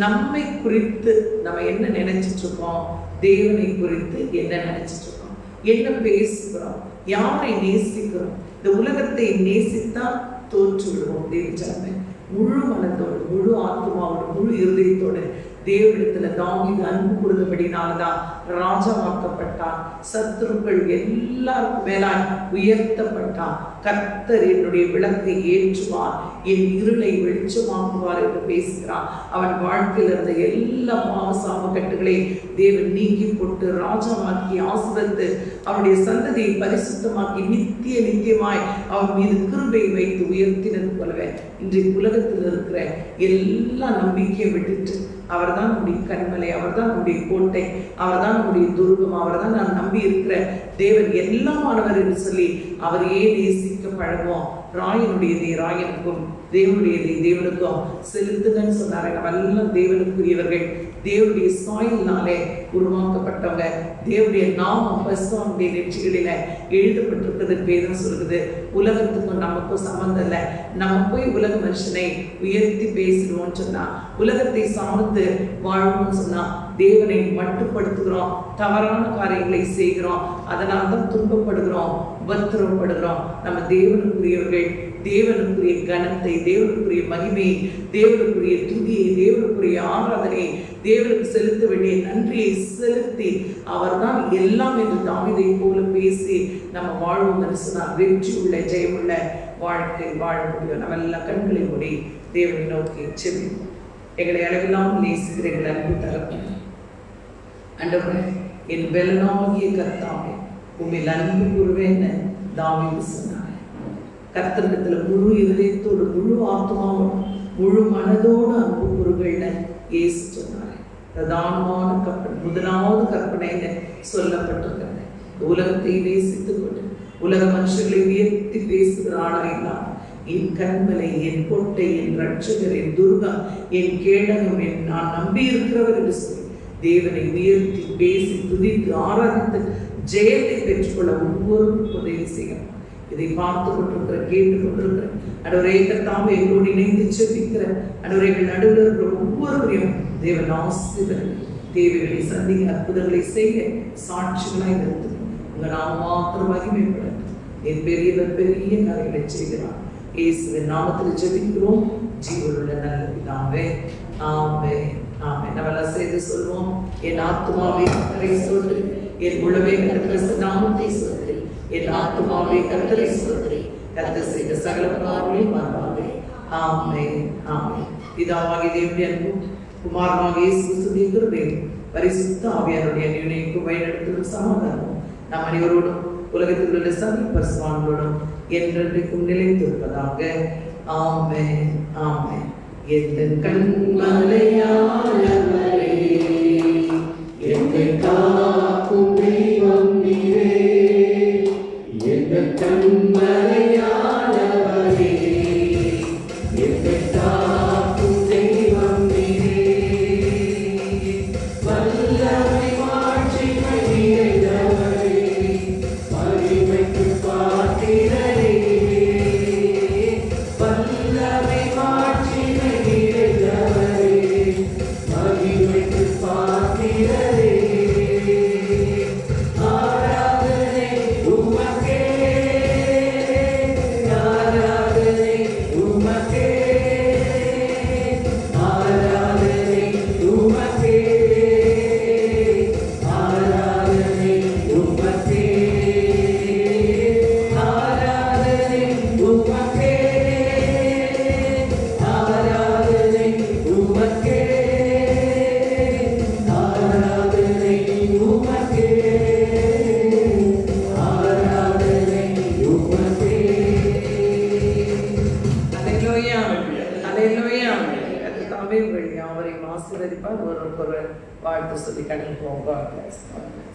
நம்மை குறித்து நம்ம என்ன நினைச்சிட்டு இருக்கோம், தேவனை குறித்து என்ன நினைச்சிட்டு இருக்கோம், என்ன பேசுகிறோம், யாரை நேசிக்கிறோம். இந்த உலகத்தை நேசித்தா தோற்று விடுவோம். தேவஜனமே, முழு மனத்தோடு, முழு ஆத்மாவோடு, முழு இருதயத்தோடு தேவனிடத்துல தாவீது அன்பு கூறுதபடினால்தான் ராஜாவாக்கப்பட்டான். சத்துருக்கள் எல்லாருக்கும் மேலாய் உயர்த்தப்பட்டான். கர்த்தர் என்னுடைய விளக்கை ஏற்றுவார், என் இருளை வெளிச்சமாக்குவார் என்று பேசுகிறான். அவன் வாழ்க்கையில் இருந்த எல்லா பாவசாம கட்டுகளை தேவன் நீக்கி போட்டு ராஜாவாக்கி ஆசீர்வதித்து அவனுடைய சந்ததியை பரிசுத்தமாக்கி நித்தியமாய் அவன் மீது கிருபை வைத்து உயர்த்தினது போலவே இன்றைக்கு உலகத்தில் இருக்கிற எல்லா நம்பிக்கையை விட்டுட்டு அவர்தான் நம்முடைய கண்மலை, அவர்தான் நம்முடைய கோட்டை, அவர்தான் நம்முடைய துருகம், அவர்தான் நான் நம்பி இருக்கிற தேவன் எல்லாமானவர் என்று சொல்லி அவரையே நேசிக்க பழகுவோம். ராயனுடையதை ராயனுக்கும், தேவனுடையதை தேவனுக்கும் செலுத்துங்கன்னு சொன்னாரு. நம்ம எல்லாம் தேவனுக்குரியவர்கள், தேவனுடைய சாயலினாலே உருவாக்கப்பட்டவங்க. தேவனுடைய நாமம் பரிசுத்தவான்களுடைய நெற்றிகளில எழுதப்பட்டிருக்கிறது வேதம் சொல்லுது. உலகத்துக்கும் நமக்கும் சம்பந்தம் இல்லை. நம்ம போய் உலக மனுஷனை உயர்த்தி பேசிடுவோம்னு சொன்னா, உலகத்தை சார்ந்து வாழ்வோம்னு சொன்னா தேவனை மட்டுப்படுத்துகிறோம், தவறான காரியங்களை செய்கிறோம், அதனால தான் துன்பப்படுகிறோம், உபத்திரவப்படுகிறோம். நம்ம தேவனுக்குரியவர்கள், தேவனுக்குரிய கனத்தை, தேவனுக்குரிய மகிமையை, தேவனுக்குரிய துதியை, தேவனுக்குரிய ஆராதனை, தேவனுக்கு செலுத்த வேண்டிய நன்றியை செலுத்தி அவர்தான் எல்லாம் என்று தாவீதை போல பேசி நம்ம வாழ்வோம் என்று சொன்னால் வெற்றி உள்ள ஜெயமுள்ள வாழ்க்கை வாழ முடியும். நம்ம எல்லாம் கண்களை மூடி தேவனை நோக்கி செபிப்போம். எங்களை அளவில்லாமல் நேசிக்கிற எங்கள் அன்பு தகப்பனே, ஆண்டவரே, என் பலனாகிய கர்த்தாவே, உம்மில் அன்பு கூறுவேன்னு தாவீது சொன்னார். கர்த்தரிடத்துல முழு இதயத்தோடு, முழு ஆத்மாவோடு, முழு மனதோடு அன்பு கூறுவேன்னு இயேசு சொன்னார். பிரதானமான கற்பனை, முதலாவது கற்பனைன்னு சொல்லப்பட்டிருக்கிறது. உலகத்தை நேசித்துக் கொண்டு உலக மனுஷர்களை உயர்த்தி பேசுகிற ஆளாயில்லாம் என் கண்மலை, என் கோட்டை, என் ரட்சகர், என் துர்கம், என் கேடகம், என் நான் நம்பி இருக்கிறவர் என்று சொல்லி தேவனை உயர்த்தி பேசி துதித்து ஆராதித்து ஜெயத்தை பெற்றுக்கொள்ள ஒவ்வொருவரும் உதவி செய்யணும். இதை பார்த்து கொண்டிருக்கிற, கேட்டு கொண்டிருக்கிற அடவரே கர்த்தாவே, எங்களோடு இணைந்து செபிக்கிற அடவரே, எங்கள் நடுவில் இருக்கிற ஒவ்வொருவரையும் தேவன் ஆசீர்வதித்து தேவைகளை சந்திக்க, அற்புதங்களை செய்ய சாட்சிகளாய் நிறுத்தும். உங்கள் நாம் மாத்திரம் மகிமைப்படட்டும். என் பெரியவர் பெரிய காரியங்களை செய்கிறார். இயேசுவின் நாமத்தில் ஜெபிக்கிறோம் ஜீவனுள்ள நல்ல பிதாவே, ஆமென். ஆமென். நம்மெல்லாம் சேர்ந்து சொல்வோம். என் ஆத்துமாவே கர்த்தரை ஸ்தோத்திரி, என் முழுவே கர்த்தர் நாமத்தை ஸ்தோத்திரி, என் ஆத்துமாவே கர்த்தரை ஸ்தோத்திரி, கர்த்தர் செய்த சகல காரியங்களையும் மறவாதே. ஆமென். ஆமென். பிதாவாகிய தேவனுடைய அன்பும் குமாரனாகிய இயேசு கிறிஸ்துவின் கிருபையும் பரிசுத்த ஆவியானவருடைய அந்யோன்யமும் வழிநடத்தலும் சமாதானமும் நம் அனைவரோடும் உலகத்தில் உள்ள சகல பரிசுத்தவான்களோடும் என்றென்றைக்கும் நிலைத்திருப்பதாக. ஆமென், ஆமென். என் கண்மலையானவரே, என்னை காக்கும் தெய்வம் நீரே, எங்கள் கண்மலையானவரே, என்னை காக்கும் தெய்வம் நீரே, வல்லமை மாட்சிமை நிறைந்தவரே, மகிமைக்கு பாத்திரரே, வல்லமை மாட்சிமை நிறைந்தவரே, மகிமைக்கு பாத்திரரே, ஆராதனை உமக்கே, ஆராதனை உமக்கே, ஆராதனை உமக்கே, ஆராதனை உமக்கே, ஆராதனை உமக்கே, ஆராதனை உமக்கே, ஆராதனை உமக்கே, ஆராதனை உமக்கே. அல்லேலூயா, அல்லேலூயா. கர்த்தர் தாமே உங்கள் யாவரையும் ஆசீர்வதிப்பார். ஒருவருக்கொருவர் வாழ்த்து சொல்லி கடந்து போங்க. God bless.